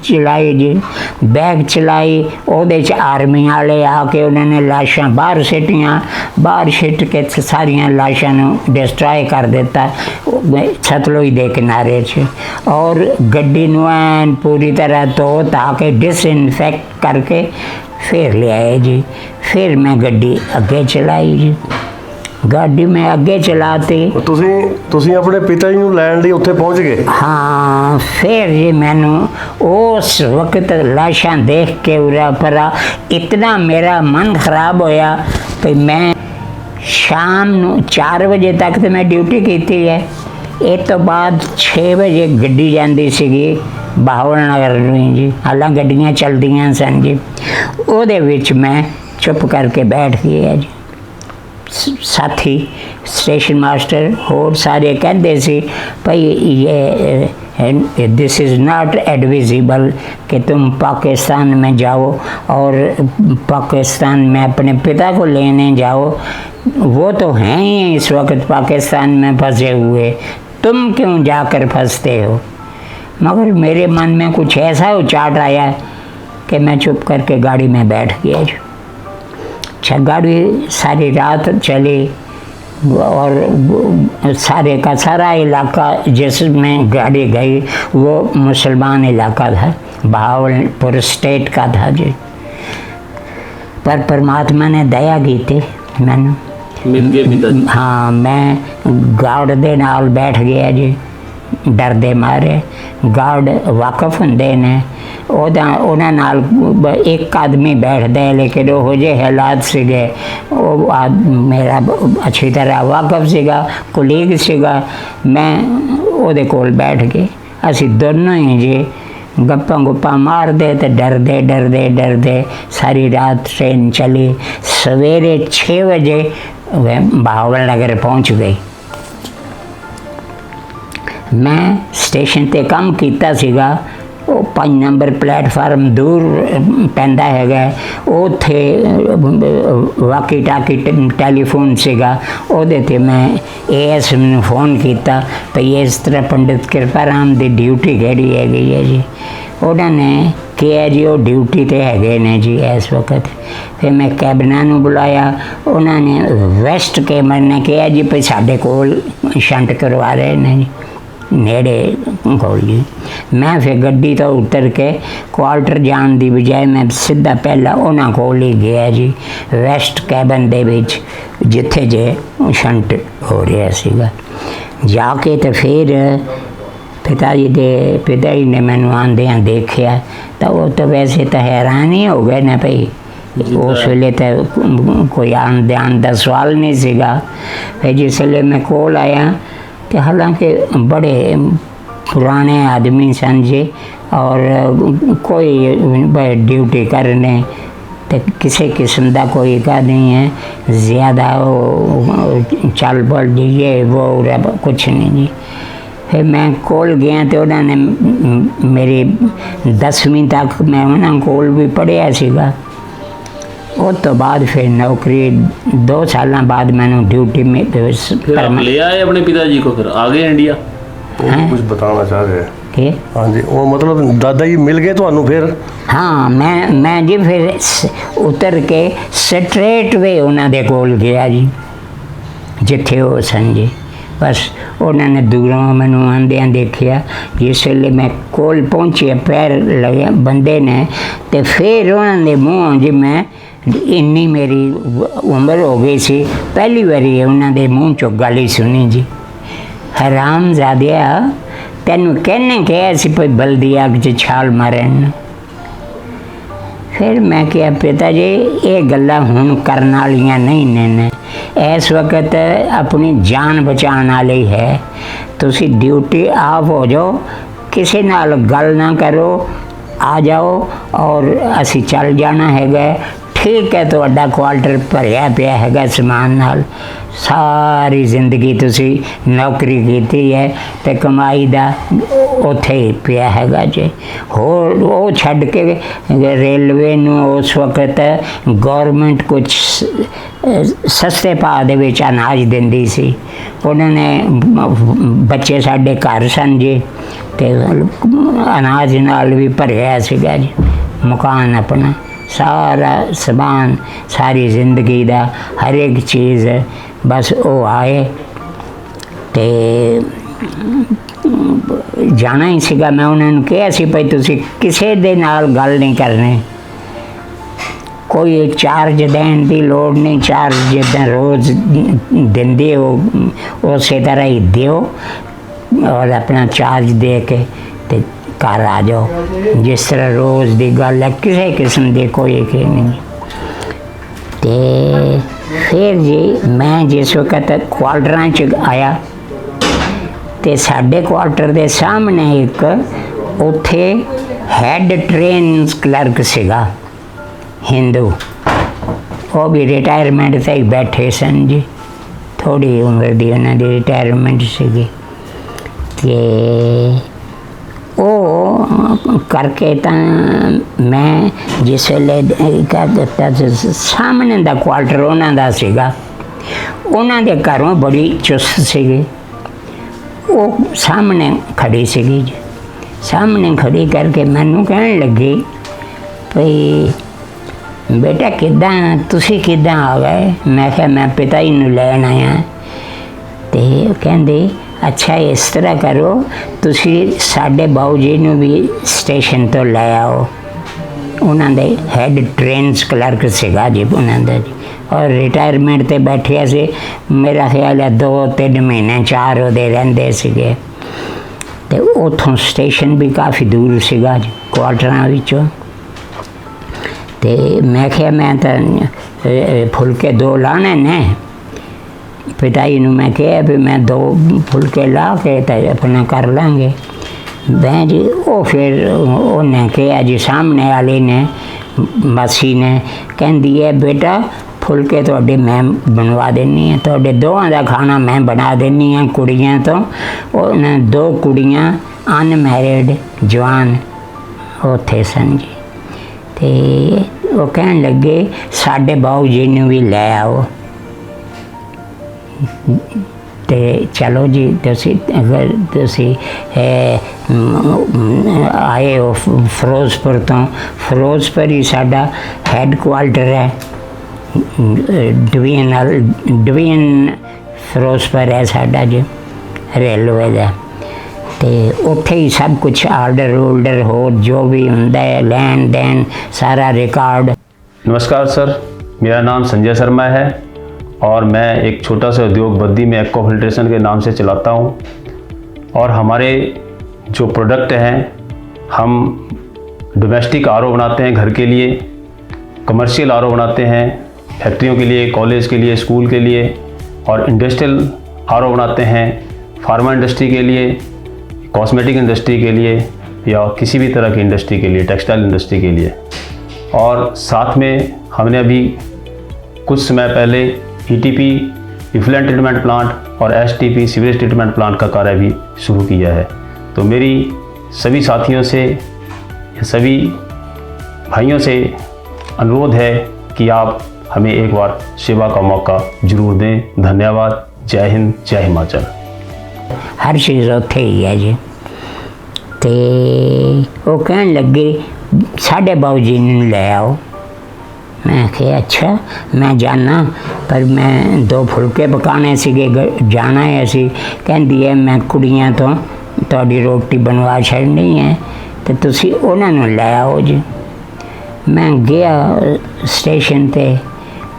ਚਲਾਈ ਜੀ, ਬੈਗ ਚਲਾਈ। ਉਹਦੇ 'ਚ ਆਰਮੀ ਵਾਲੇ ਆ ਕੇ ਉਹਨਾਂ ਨੇ ਲਾਸ਼ਾਂ ਬਾਹਰ ਸਿੱਟੀਆਂ, ਬਾਹਰ ਸਿੱਟ ਕੇ ਸਾਰੀਆਂ ਲਾਸ਼ਾਂ ਨੂੰ ਡਿਸਟਰਾਏ ਕਰ ਦਿੱਤਾ ਸਤਲੁਜ ਦੇ ਕਿਨਾਰੇ 'ਚ। ਔਰ ਗੱਡੀ ਨੂੰ ਐਨ ਪੂਰੀ ਤਰ੍ਹਾਂ ਧੋ ਧਾ ਕੇ ਡਿਸਇਨਫੈਕਟ ਕਰਕੇ ਫਿਰ ਲਿਆਏ ਜੀ। ਫਿਰ ਮੈਂ ਗੱਡੀ ਅੱਗੇ ਚਲਾਈ ਜੀ, गाड़ी में अगे चलाते। ਤੁਸੀਂ ਆਪਣੇ ਪਿਤਾ ਜੀ ਨੂੰ ਲੈਣ ਲਈ ਉੱਥੇ ਪਹੁੰਚ ਗਏ? हाँ, फिर जी मैनू उस वक्त लाशां देख के उरा परा इतना मेरा मन खराब होया कि मैं शाम नू 4 बजे तक तो मैं ड्यूटी की है। इस तो बाद 6 बजे गड्डी जाती सी बाहुल नगर में जी, हालां गड्डियां चलदियां सन जी। ਉਹਦੇ ਵਿੱਚ मैं चुप करके बैठ गया जी। साथी स्टेशन मास्टर होर सारे कहते सी भाई ये दिस इज़ नॉट एडविजिबल कि तुम पाकिस्तान में जाओ और पाकिस्तान में अपने पिता को लेने जाओ। वो तो हैं ही इस वक्त पाकिस्तान में फंसे हुए, तुम क्यों जाकर फंसते हो? मगर मेरे मन में कुछ ऐसा उचाट आया कि मैं चुप करके गाड़ी में बैठ गया। अच्छा, गाड़ी सारी रात चली और सारे का सारा इलाका जिसमें गाड़ी गई वो मुसलमान इलाका था, बहावलपुर स्टेट का था जी। पर परमात्मा ने दया की थी मैंने मिल गए पिताजी। हाँ, मैं गार्ड दे नाल बैठ गया जी, डरदे मारे। गार्ड वाकफ होंदे ने, ਉਹਨਾਂ ਨਾਲ ਇੱਕ ਆਦਮੀ ਬੈਠਦਾ ਹੈ, ਲੇਕਿਨ ਉਹ ਜਿਹੇ ਹਾਲਾਤ ਸੀਗੇ ਉਹ ਮੇਰਾ ਅੱਛੀ ਤਰ੍ਹਾਂ ਵਾਕਫ ਸੀਗਾ, ਕੁਲੀਗ ਸੀਗਾ। ਮੈਂ ਉਹਦੇ ਕੋਲ ਬੈਠ ਕੇ ਅਸੀਂ ਦੋਨੋਂ ਹੀ ਜੀ ਗੱਪਾਂ ਗੁੱਪਾਂ ਮਾਰਦੇ ਤੇ ਡਰਦੇ ਡਰਦੇ ਡਰਦੇ ਸਾਰੀ ਰਾਤ ट्रेन चली। सवेरे 6 बजे बहावल नगर पहुँच गई। मैं स्टेशन ते काम कीता सीगा, ਉਹ 5 ਨੰਬਰ ਪਲੇਟਫਾਰਮ ਦੂਰ ਪੈਂਦਾ ਹੈਗਾ। ਉੱਥੇ ਵਾਕੀ ਟਾਕੀ ਟੈਲੀਫੋਨ ਸੀਗਾ, ਉਹਦੇ 'ਤੇ ਮੈਂ AS ਨੂੰ ਫੋਨ ਕੀਤਾ ਭਈ ਇਸ ਤਰ੍ਹਾਂ ਪੰਡਿਤ ਕਿਰਪਾ ਰਾਮ ਦੀ ਡਿਊਟੀ ਕਿਹੜੀ ਹੈਗੀ ਹੈ ਜੀ। ਉਹਨਾਂ ਨੇ ਕਿਹਾ ਜੀ ਉਹ ਡਿਊਟੀ 'ਤੇ ਹੈਗੇ ਨੇ ਜੀ ਇਸ ਵਕਤ। ਫਿਰ ਮੈਂ ਕੈਬਨਾਂ ਨੂੰ ਬੁਲਾਇਆ, ਉਹਨਾਂ ਨੇ ਵੈਸਟ ਕੈਬਨ ਨੇ ਕਿਹਾ ਜੀ ਭਈ ਸਾਡੇ ਕੋਲ ਸ਼ੰਟ ਕਰਵਾ ਰਹੇ ਨੇ ਜੀ ਨੇੜੇ ਕੋਲ ਜੀ। ਮੈਂ ਫਿਰ ਗੱਡੀ ਤੋਂ ਉਤਰ ਕੇ ਕੁਆਰਟਰ ਜਾਣ ਦੀ ਬਜਾਏ ਮੈਂ ਸਿੱਧਾ ਪਹਿਲਾਂ ਉਹਨਾਂ ਕੋਲ ਹੀ ਗਿਆ ਜੀ, ਵੈਸਟ ਕੈਬਨ ਦੇ ਵਿੱਚ ਜਿੱਥੇ ਜੇ ਸ਼ੰਟ ਹੋ ਰਿਹਾ ਸੀਗਾ। ਜਾ ਕੇ ਤੇ ਫਿਰ ਪਿਤਾ ਜੀ ਨੇ ਮੈਨੂੰ ਆਉਂਦਿਆਂ ਦੇਖਿਆ ਤਾਂ ਉਹ ਤਾਂ ਵੈਸੇ ਤਾਂ ਹੈਰਾਨ ਹੀ ਹੋ ਗਏ ਨੇ ਭਈ उस वेले तो कोई आन ध्यान का सवाल नहीं सीगा। फिर जिसले मैं कोल आया तो हालांकि बड़े पुराने आदमी सन जी और कोई ड्यूटी करने तो किसी किस्म का कोई का नहीं है, ज़्यादा वो चल पड़ ये वो कुछ नहीं जी। फिर मैं कोल गया तो उन्होंने मेरी 10वीं तक मैं उन्होंने कोल भी पढ़िया सीगा। उस तो बाद फिर नौकरी 2 साल बाद मैंने ड्यूटी में फिर आप ले आए अपने पिताजी को, फिर आ गए इंडिया? हैं? कुछ बताना चाह रहे हैं? के हाँ जी, वो मतलब दादा जी मिल गए तो फिर? हाँ, मैं जी फिर उतर के स्ट्रेट वे उन्होंने कोल गया जी, जिथे वो सन जी। बस उन्होंने दूरों मैनू आंदियां देखिया। जिस वेले मैं कोल पहुंची पैर लगे बंदे ने तो फिर उन्होंने मुँह जी मैं इन्नी मेरी उम्र हो गई सी, पहली बारी उन्होंने मुँह चो गाली सुनी जी, हराम ज़ादिया तेनू कहने कहा सी कोई बल्दी अग च छाल मारन। फिर मैं क्या पिता जी ये गल्लां हुण करन वालियां नहीं ने, इस वक्त अपनी जान बचाने वाली है। तुसी ड्यूटी ऑफ हो जाओ, किसी नाल गल ना करो, आ जाओ और असी चल जाना हैगा। ठीक है, तो अड्डा क्वार्टर भरिया पिया हैगा समान नाल। सारी जिंदगी तुसी नौकरी की है तो कमाई दा उत्थे ही पिया हैगा जी। होर वो छड़ के रेलवे नू उस वक्त गवर्नमेंट कुछ सस्ते भाव दे विच अनाज दिंदी सी। उन्होंने बच्चे साडे घर सन जी ते अनाज नाल भी भरिया सीगा जी। मकान अपना सारा समान, सारी जिंदगी दा हर एक चीज़। बस वो आए ते जाना ही सीगा। मैं उन्होंने कहा सी भाई तुसी किसी दे नाल गल नहीं करनी, कोई चार्ज देने की लोड़ नहीं। चार्ज जिदा रोज़ देंदे हो उस तरह ही दियो और अपना चार्ज दे के ते घर आ जाओ। जिस तरह रोज़ की गल है, किसी किस्म की कोई के नहीं। ते फिर जी मैं जिस वक्त क्वार्टरां च आया तो साढ़े क्वार्टर के सामने एक उथे हैड ट्रेन क्लर्क सीगा हिंदू, वो भी रिटायरमेंट से ही बैठे सन जी। थोड़ी उम्र की उन्होंने रिटायरमेंट सीगी ते वो करके तो मैं जिस वेले सामने का क्वार्टर उन्होंने सीगा, उन्होंने घरों बड़ी चुस्त सीगी। वो सामने खड़ी सीगी जी, सामने खड़ी करके मैनू कहन लगी भाई बेटा किदां तुसी किदां आ गए? मैं क्या मैं पिता जी नूं लैण आया। तो कहंदे अच्छा इस तरह करो तुसी साडे बाऊ जी नूं भी स्टेशन तो लै आओ। उन्होंने हैड ट्रेन क्लर्क सीगा जी उन्होंने जी, और रिटायरमेंट ते बैठे से मेरा ख्याल है 2-3 महीने 4 वो रहिंदे सीगे। ते उथों स्टेशन भी काफ़ी दूर सीगा जी क्वार्टरां विचों। ते मैं क्या मैं तो फुलके 2 लाने ने। पिता जी नूं मैं कहा भी मैं 2 फुलके ला के तो अपना कर लेंगे। मैं जी वो फिर उन्हें कहा जी सामने वाली ने मासी ने कहती है बेटा फुलके थोड़े मैं बनवा देनी है, थोड़े 2 का खाना मैं बना देनी है कुड़ियाँ तो। उन्हें 2 कुड़ियाँ अनमैरिड जवान उथे सन जी। तो वो कहन लगे साडे बाऊ जी नूं भी लै आओ। ते चलो जी तुसी अगर तुसी आए हो फिरोजपुर तो, फिरोजपुर ही साडा हैड क्वार्टर है। डिवीजन फिरोजपुर है साडा जी रेलवे का। तो उत्थे ही सब कुछ ऑर्डर हो जो भी हुंदा है लैन देन सारा रिकॉर्ड। नमस्कार सर, मेरा नाम संजय शर्मा है और मैं एक छोटा सा उद्योग बद्दी में एक्वा फिल्ट्रेशन के नाम से चलाता हूँ। और हमारे जो प्रोडक्ट हैं, हम डोमेस्टिक आरओ बनाते हैं घर के लिए, कमर्शियल आर बनाते हैं, फैक्ट्रियों के लिए, कॉलेज के लिए, स्कूल के लिए, और इंडस्ट्रियल आर बनाते हैं फार्मा इंडस्ट्री के लिए, कॉस्मेटिक इंडस्ट्री के लिए, या किसी भी तरह की इंडस्ट्री के लिए, टेक्सटाइल इंडस्ट्री के लिए। और साथ में हमने अभी कुछ समय पहले ETP इफ्लुएंट ट्रीटमेंट प्लांट और STP सीवरेज ट्रीटमेंट प्लांट का कार्य भी शुरू किया है। तो मेरी सभी साथियों से, सभी भाइयों से अनुरोध है कि आप हमें एक बार सेवा का मौका जरूर दें। धन्यवाद। जय हिंद, जय हिमाचल। हर चीज़ उत्थे ही है जी। तो वो कहने लगे साढ़े बाबू जी ने ले आओ। मैं कहा अच्छा मैं जाना, पर मैं 2 फुलके पकाने सीगे, जाना है असी। कहती है मैं कुड़ियाँ तो तुहाडी रोटी बनवा छड़नी है, तो तुसी उन्हां नूं ले आओ जी। मैं गया स्टेशन ते,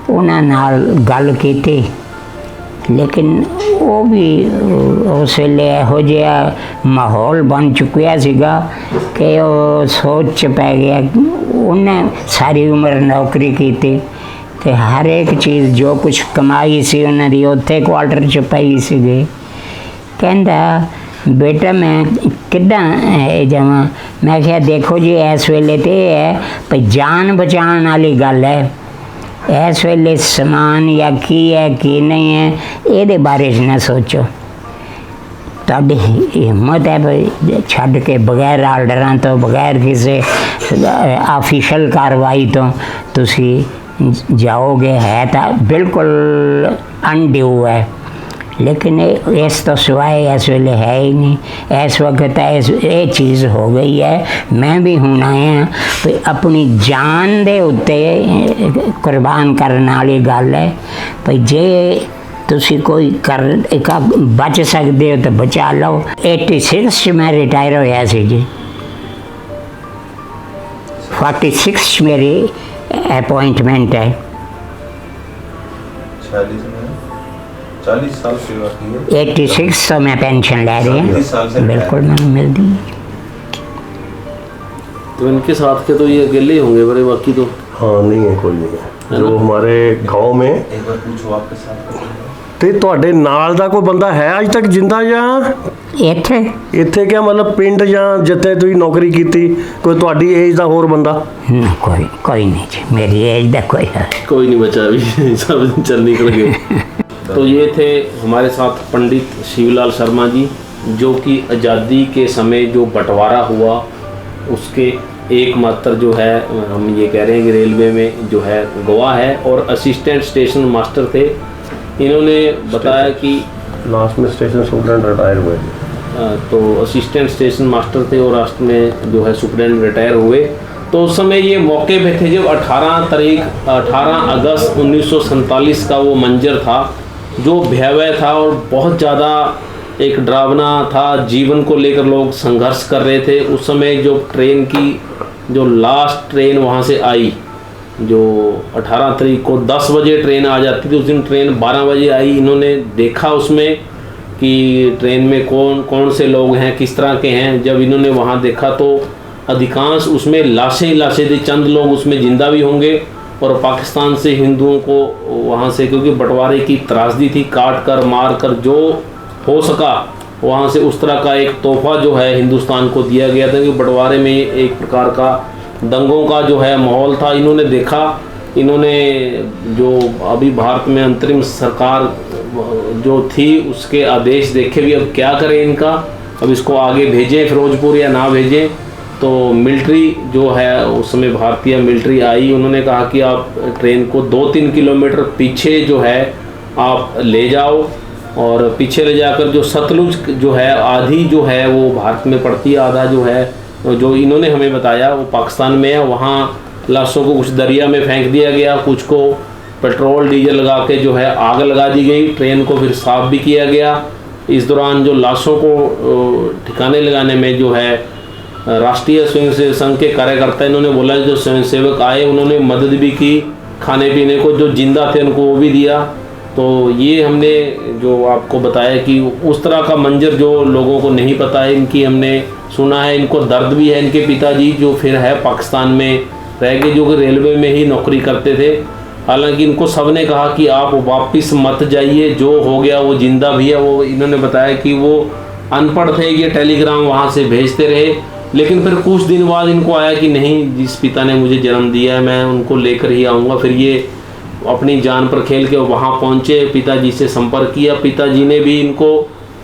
उन्हां नाल गल कीती, लेकिन वो भी उस वेले इहो जिहा माहौल बन चुकिया सीगा कि वो सोच च पै गया। उन्हें सारी उम्र नौकरी की ते हर एक चीज़ जो कुछ कमाई सी उन्हां दी उत्थे क्वार्टर च पई सीगी। कहंदा बेटा मैं किद्दां जावां? मैं कहा देखो जी इस वेले तो ये है भाई जान बचाने वाली गल है। इस वेले समान या की है की नहीं है ये बारे च ना सोचो। तुहाडी हिम्मत है भाई छड्ड के बगैर आर्डरां तो, बगैर किसी ऑफिशियल कार्रवाई तो तुसी जाओगे, है तो बिल्कुल अनड्यू है। लेकिन इस तो सिवाय इस वेले है ही नहीं। इस वक्त ये चीज़ हो गई है, मैं भी हूँ आया तो अपनी जान दे उत्ते कुर्बान करने वाली गल है। भाई जे तुसी कोई कर बच सकते हो तो बचा लो। 86 में रिटायर होया सी जी। 46 मेरी अपॉइंटमेंट है। 40 साल सेवा की है। 86 तो मैं पेंशन ले रही हूँ, बिल्कुल मैंने मिल दी। तो इनके साथ के तो ये अकेले ही होंगे बड़े, बाकी तो हाँ नहीं है, कोई नहीं है जो हमारे गांव में। एक बार पूछो आपके साथ ਤੇ ਤੁਹਾਡੇ ਨਾਲ ਦਾ ਕੋਈ ਬੰਦਾ ਹੈ ਅੱਜ ਤੱਕ ਜਿੰਦਾ ਜਾਂ ਇੱਥੇ ਇੱਥੇ ਕਿਆ ਮਤਲਬ ਪਿੰਡ ਜਾਂ ਜਿੱਥੇ ਤੁਸੀਂ ਨੌਕਰੀ ਕੀਤੀ ਕੋਈ ਤੁਹਾਡੀ ਏਜ ਦਾ ਹੋਰ ਬੰਦਾ? ना कोई नहीं जी, मेरी एज का कोई है कोई नहीं बचा अभी, सब चल निकल गए। तो ये थे हमारे साथ पंडित शिवलाल शर्मा जी, जो कि आज़ादी के समय जो बंटवारा हुआ उसके एकमात्र जो है हम ये कह रहे हैं कि रेलवे में जो है गवाह है, और असिस्टेंट स्टेशन मास्टर थे। इन्होंने बताया कि लास्ट में स्टेशन सुपरडेंट रिटायर हुए। तो असिस्टेंट स्टेशन मास्टर थे और लास्ट में जो है सुपरडेंट रिटायर हुए। तो उस समय ये मौके पे थे जब 18 अगस्त 1947 का वो मंजर था जो भयावह था और बहुत ज़्यादा एक डरावना था। जीवन को लेकर लोग संघर्ष कर रहे थे। उस समय जो ट्रेन की जो लास्ट ट्रेन वहाँ से आई, जो 18 तारीख को 10 बजे ट्रेन आ जाती थी, उस दिन ट्रेन 12 बजे आई। इन्होंने देखा उसमें कि ट्रेन में कौन कौन से लोग हैं, किस तरह के हैं। जब इन्होंने वहाँ देखा तो अधिकांश उसमें लाशें ही लाशें थी। चंद लोग उसमें ज़िंदा भी होंगे, और पाकिस्तान से हिंदुओं को वहाँ से, क्योंकि बंटवारे की त्रासदी थी, काट कर मार कर जो हो सका वहाँ से उस तरह का एक तोहफा जो है हिंदुस्तान को दिया गया था। कि बंटवारे में एक प्रकार का दंगों का जो है माहौल था। इन्होंने देखा, इन्होंने जो अभी भारत में अंतरिम सरकार जो थी उसके आदेश देखे भी, अब क्या करें इनका, अब इसको आगे भेजें फिरोजपुर या ना भेजें। तो मिलिट्री जो है उस समय भारतीय मिलिट्री आई। उन्होंने कहा कि आप ट्रेन को 2-3 किलोमीटर पीछे जो है आप ले जाओ, और पीछे ले जाकर जो सतलुज जो है आधी जो है वो भारत में पड़ती है, आधा जो है जो इन्होंने हमें बताया वो पाकिस्तान में है। वहाँ लाशों को कुछ दरिया में फेंक दिया गया, कुछ को पेट्रोल डीजल लगा के जो है आग लगा दी गई। ट्रेन को फिर साफ भी किया गया। इस दौरान जो लाशों को ठिकाने लगाने में जो है राष्ट्रीय स्वयंसेवक संघ के कार्यकर्ता, इन्होंने बोला जो स्वयंसेवक आए उन्होंने मदद भी की, खाने पीने को जो जिंदा थे उनको वो भी दिया। तो ये हमने जो आपको बताया कि उस तरह का मंजर जो लोगों को नहीं पता है, इनकी हमने सुना है। इनको दर्द भी है, इनके पिताजी जो फिर है पाकिस्तान में रह गए जो कि रेलवे में ही नौकरी करते थे। हालांकि इनको सबने कहा कि आप वापस मत जाइए, जो हो गया वो जिंदा भी है। वो इन्होंने बताया कि वो अनपढ़ थे, ये टेलीग्राम वहाँ से भेजते रहे, लेकिन फिर कुछ दिन बाद इनको आया कि नहीं, जिस पिता ने मुझे जन्म दिया है मैं उनको लेकर ही आऊँगा। फिर ये अपनी जान पर खेल के वहाँ पहुँचे, पिताजी से संपर्क किया। पिताजी ने भी इनको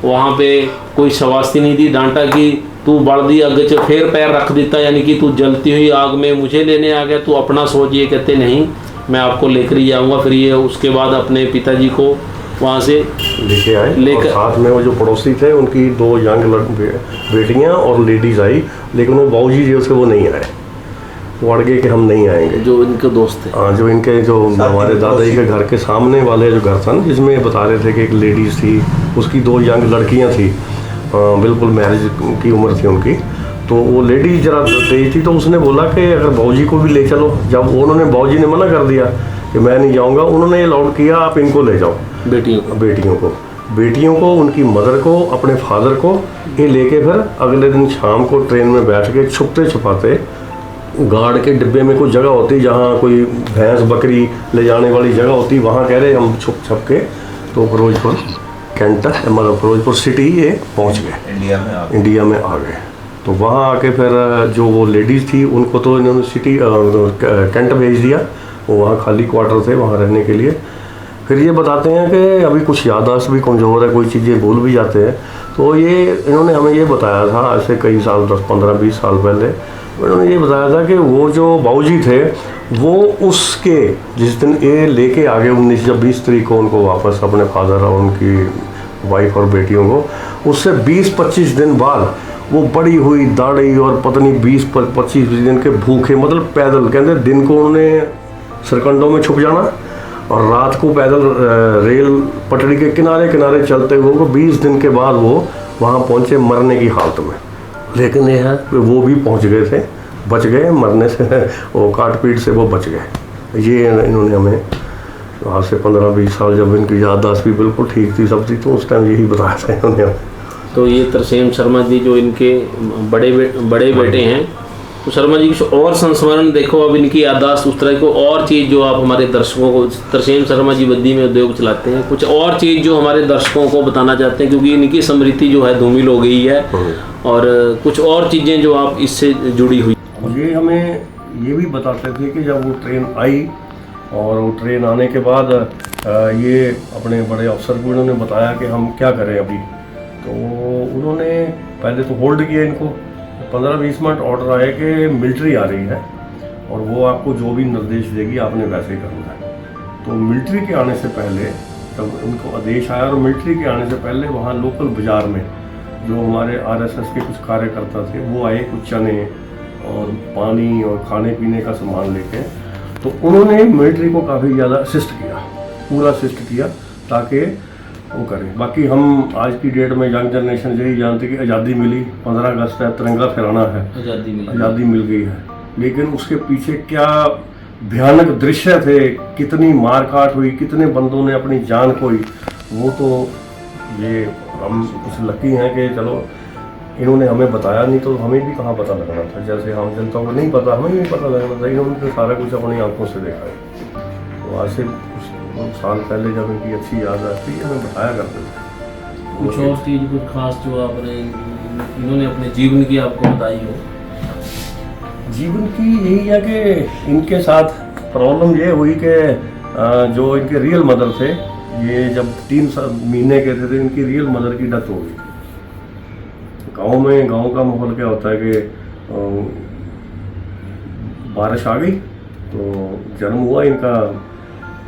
वहाँ पे कोई शाबाशी नहीं दी, डांटा कि तू बढ़ दी आगे से फिर पैर रख देता, यानी कि तू जलती हुई आग में मुझे लेने आ गया, तू अपना सोच। ये कहते नहीं, मैं आपको लेकर ही आऊँगा। फिर ये उसके बाद अपने पिताजी को वहाँ से लेके आए और साथ में वो जो पड़ोसी थे उनकी 2 यंग बेटियां और लेडीज आई, लेकिन वो बाबूजी जो थे वो नहीं आए, वो अड़ गए कि हम नहीं आएंगे। जो इनके दोस्त थे, हाँ, जो इनके जो हमारे दादाजी के घर के सामने वाले जो घर था, जिसमें बता रहे थे कि एक लेडीज़ थी, उसकी 2 यंग लड़कियां थी, बिल्कुल मैरिज की उम्र थी उनकी। तो वो लेडीज जरा तेज थी, तो उसने बोला कि अगर बाबूजी को भी ले चलो। जब उन्होंने बाबूजी ने मना कर दिया कि मैं नहीं जाऊँगा, उन्होंने ये अलाउड किया आप इनको ले जाओ, बेटियों को उनकी मदर को, अपने फादर को ये लेके फिर अगले दिन शाम को ट्रेन में बैठ के छुपते छुपाते गार्ड के डिब्बे में कोई जगह होती जहाँ कोई भैंस बकरी ले जाने वाली जगह होती, वहाँ कह रहे हम छुप छप के तो फिरोजपुर कैंट मतलब फिरोजपुर सिटी ये पहुँच गए, इंडिया में आ गए। तो वहाँ आके फिर जो वो लेडीज़ थी उनको तो इन्होंने सिटी कैंट भेज दिया, वो वहाँ खाली क्वार्टर थे वहाँ रहने के लिए। फिर ये बताते हैं कि अभी कुछ याददाश्त भी कमज़ोर है, कोई चीज़ें भूल भी जाते हैं। तो ये इन्होंने हमें ये बताया था आज से कई साल 10, 15, 20 साल पहले, उन्होंने ये बताया था कि वो जो बाबूजी थे वो उसके जिस दिन ये लेके आ गए 19-20 तारीख को उनको वापस अपने फादर और उनकी वाइफ और बेटियों को, उससे 20-25 दिन बाद वो बड़ी हुई दाढ़ी और पत्नी 20-25 दिन के भूखे, मतलब पैदल, कहते दिन को उन्होंने सरकंडों में छुप जाना और रात को पैदल रेल पटड़ी के किनारे किनारे चलते हुए को 20 दिन के बाद वो वहाँ पहुँचे मरने की हालत में। लेकिन ये है वो भी पहुँच गए थे, बच गए मरने से, वो काट पीट से वो बच गए। ये इन्होंने हमें आज से 15-20 साल, जब इनकी याददाश्त भी बिल्कुल ठीक थी सब थी, तो उस टाइम यही बताया था इन्होंने। तो ये तरसेम शर्मा जी जो इनके बड़े बेटे हैं, तो शर्मा जी कुछ और संस्मरण देखो, अब इनकी याददाश्त उस तरह को और चीज़ जो आप हमारे दर्शकों को, तरसेम शर्मा जी बद्दी में उद्योग चलाते हैं, कुछ और चीज़ जो हमारे दर्शकों को बताना चाहते हैं, क्योंकि इनकी स्मृति जो है धूमिल हो गई है, और कुछ और चीज़ें जो आप इससे जुड़ी हुई। ये हमें ये भी बताते थे कि जब वो ट्रेन आई और वो ट्रेन आने के बाद ये अपने बड़े अफसर को इन्होंने बताया कि हम क्या करें अभी। तो उन्होंने पहले तो होल्ड किया इनको, 15-20 मिनट ऑर्डर आए कि मिलिट्री आ रही है और वो आपको जो भी निर्देश देगी आपने वैसे ही करना है। तो मिलिट्री के आने से पहले जब उनको आदेश आया और मिलिट्री के आने से पहले वहाँ लोकल बाज़ार में जो हमारे RSS के कुछ कार्यकर्ता थे वो आए, कुछ चने और पानी और खाने पीने का सामान लेके। तो उन्होंने मिलिट्री को काफ़ी ज़्यादा असिस्ट किया, पूरा असिस्ट किया ताकि वो करें। बाकी हम आज की डेट में यंग जनरेशन यही जानते कि आज़ादी मिली, 15 अगस्त है, तिरंगा फहराना है, आज़ादी मिल गई है, लेकिन उसके पीछे क्या भयानक दृश्य थे, कितनी मारकाट हुई, कितने बंदों ने अपनी जान खोई, वो तो ये हम कुछ लकी हैं कि चलो इन्होंने हमें बताया, नहीं तो हमें भी कहाँ पता लगना था। जैसे हम जनता को नहीं पता, हमें भी पता लगना था, इन्होंने तो सारा कुछ अपनी आंखों से देखा है। तो आज से कुछ साल पहले जब इनकी अच्छी याद आती है हमें बताया करते थे। कुछ और चीज़ कुछ खास जो आपने इन्होंने अपने जीवन की आपको बताई हो? जीवन की यही है कि इनके साथ प्रॉब्लम ये हुई कि जो इनके रियल मदर थे, ये जब 3 महीने के थे तो इनकी रियल मदर की डेथ हो गई। गांव का माहौल क्या होता है कि बारिश आ गई तो जन्म हुआ इनका,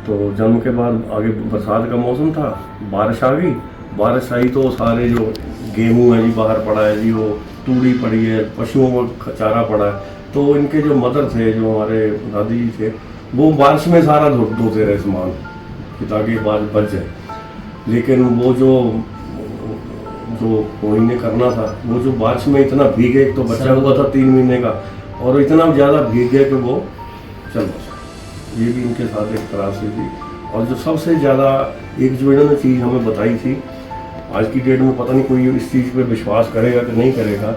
तो जन्म के बाद आगे बरसात का मौसम था, बारिश आ गई, बारिश आई तो सारे जो गेहूँ है जी बाहर पड़ा है जी, वो तूड़ी पड़ी है, पशुओं को चारा पड़ा है। तो इनके जो मदर थे, जो हमारे दादी जी थे, वो बारिश में सारा धोते रहे सामान कि ताकि बारिश बच जाए। लेकिन वो जो इन्हें करना था, वो जो बारिश में इतना भीगे, एक तो बच्चा हुआ था 3 महीने का, और इतना ज़्यादा भीग गया कि वो चल बसा। ये भी इनके साथ एक तरह से थी। और जो सबसे ज़्यादा एक जो इन्होंने चीज़ हमें बताई थी, आज की डेट में पता नहीं कोई इस चीज़ पे विश्वास करेगा कि नहीं करेगा,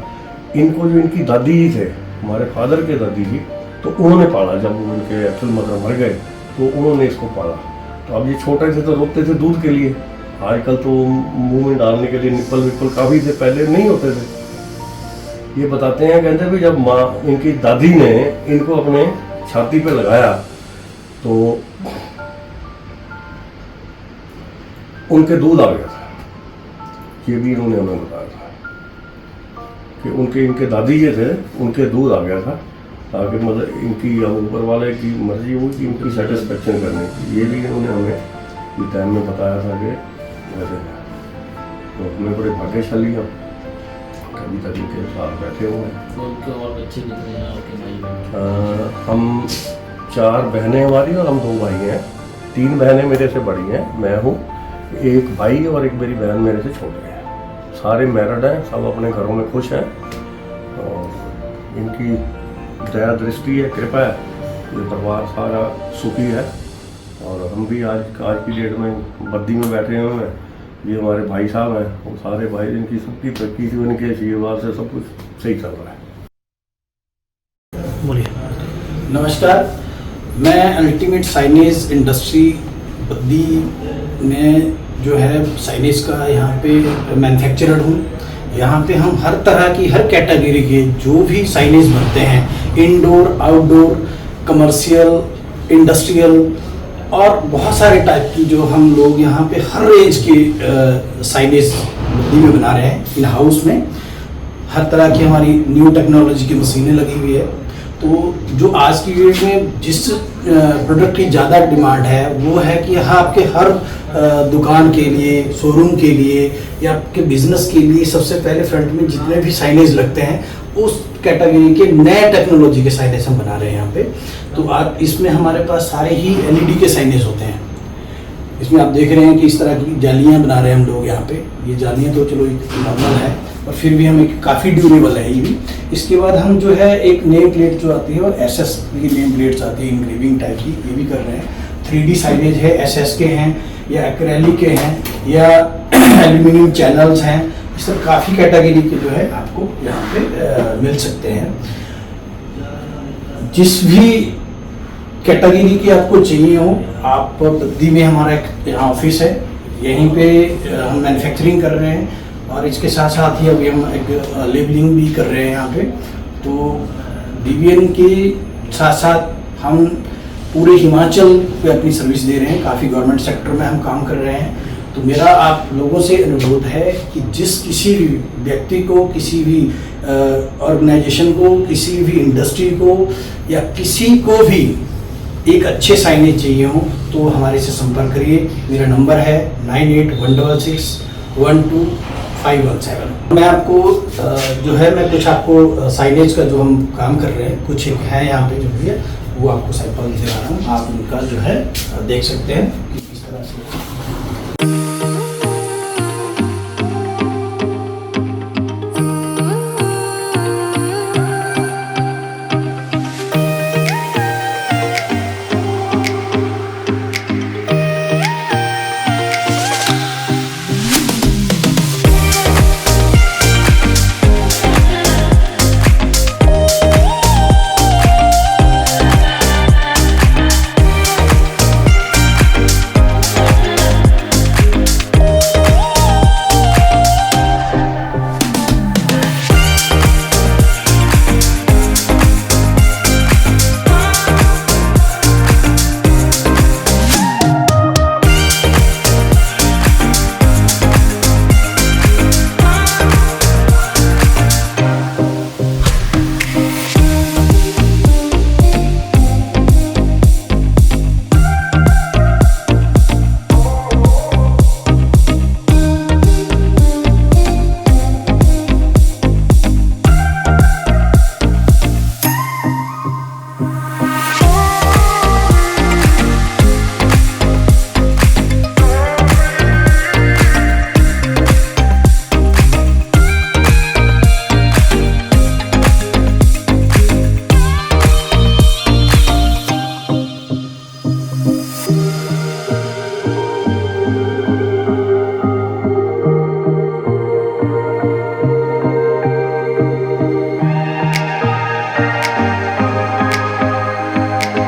इनको जो इनकी दादी जी थे, हमारे फादर के दादी जी, तो उन्होंने पाला। जब उनके एक्चुअल मदर मर गए तो उन्होंने इसको पाला। तो अब ये छोटे थे तो रोकते थे दूध के लिए। आजकल तो मुंह में डालने के लिए निप्पल विप्पल काफ़ी थे, पहले नहीं होते थे। ये बताते हैं, कहते हैं भी जब माँ इनकी दादी ने इनको अपने छाती पे लगाया तो उनके दूध आ गया था। ये भी इन्होंने हमें बताया था कि इनके दादी ये थे, उनके दूध आ गया था, ताकि मतलब इनकी अब ऊपर वाले की मर्जी हुई कि इनकी सेटिस्फेक्शन करने की। ये भी इन्होंने हमें इस टाइम में बताया था कि वैसे। तो हमें बड़े भाग्यशाली हम कभी तक इनके साथ बैठे हुए हैं। और बच्चे कितने हैं आपके भाई बहन? हम 4 बहनें हमारी और हम 2 भाई हैं। 3 बहनें मेरे से बड़ी हैं, मैं हूँ, एक भाई और एक मेरी बहन मेरे से छोटे हैं। सारे मैरिड हैं, सब अपने घरों में खुश हैं और इनकी दया दृष्टि है, कृपा है, ये परिवार सारा सुखी है। और हम भी आज की डेट में बद्दी में बैठे हुए हैं। ये हमारे भाई साहब हैं, वो सारे भाई, इनकी सबकी तरक्की से, इनके आशीर्वाद से सब कुछ सही चल रहा है। बोलिए। नमस्कार, मैं अल्टीमेट साइनेज इंडस्ट्री बद्दी में जो है साइनेज का यहाँ पे मैन्युफैक्चरर हूँ। यहाँ पे हम हर तरह की, हर कैटेगरी के जो भी साइनेज बनते हैं, इंडोर, आउटडोर, कमर्शियल, इंडस्ट्रियल और बहुत सारे टाइप की, जो हम लोग यहाँ पे हर रेंज के साइनेज बद्दी में बना रहे हैं। इन हाउस में हर तरह की हमारी न्यू टेक्नोलॉजी की मशीनें लगी हुई है। तो जो आज की डेट में जिस प्रोडक्ट की ज़्यादा डिमांड है वो है कि यहाँ आपके हर दुकान के लिए, शोरूम के लिए या आपके बिजनेस के लिए सबसे पहले फ्रंट में जितने भी साइनेज लगते हैं उस कैटेगरी के नए टेक्नोलॉजी के साइनेज हम बना रहे हैं यहाँ पे। तो आप इसमें हमारे पास सारे ही LED के साइनेज होते हैं। इसमें आप देख रहे हैं कि इस तरह की जालियाँ बना रहे हैं हम लोग यहाँ पे। ये जालियाँ तो चलो नॉर्मल है और फिर भी हमें काफ़ी ड्यूरेबल है ये भी। इसके बाद हम जो है एक नेम प्लेट जो आती है और SS की नेम प्लेट्स आती है इंग्रेविंग टाइप की, ये भी कर रहे हैं। 3D साइनेज है, SS के हैं या एक्रेलिक के हैं या एल्यूमिनियम चैनल्स हैं। इस तरह काफ़ी कैटेगरी के जो है आपको यहाँ पे मिल सकते हैं। जिस भी कैटेगरी की आपको चाहिए हो, आप बद्दी में हमारा एक यहाँ ऑफिस है, यहीं पे हम मैन्युफैक्चरिंग कर रहे हैं और इसके साथ साथ ही अभी हम एक लेबलिंग भी कर रहे हैं यहाँ पे। तो DVN के साथ साथ हम पूरे हिमाचल पे अपनी सर्विस दे रहे हैं। काफ़ी गवर्नमेंट सेक्टर में हम काम कर रहे हैं। तो मेरा आप लोगों से अनुरोध है कि जिस किसी भी व्यक्ति को, किसी भी ऑर्गेनाइजेशन को, किसी भी इंडस्ट्री को या किसी को भी एक अच्छे साइनेज चाहिए हो तो हमारे से संपर्क करिए। मेरा नंबर है 9816 12517। मैं आपको जो है मैं कुछ आपको साइनेज का जो हम काम कर रहे हैं कुछ है यहाँ पे जो भी है वो आपको सैंपल दे रहा हूँ। आप उनका जो है देख सकते हैं।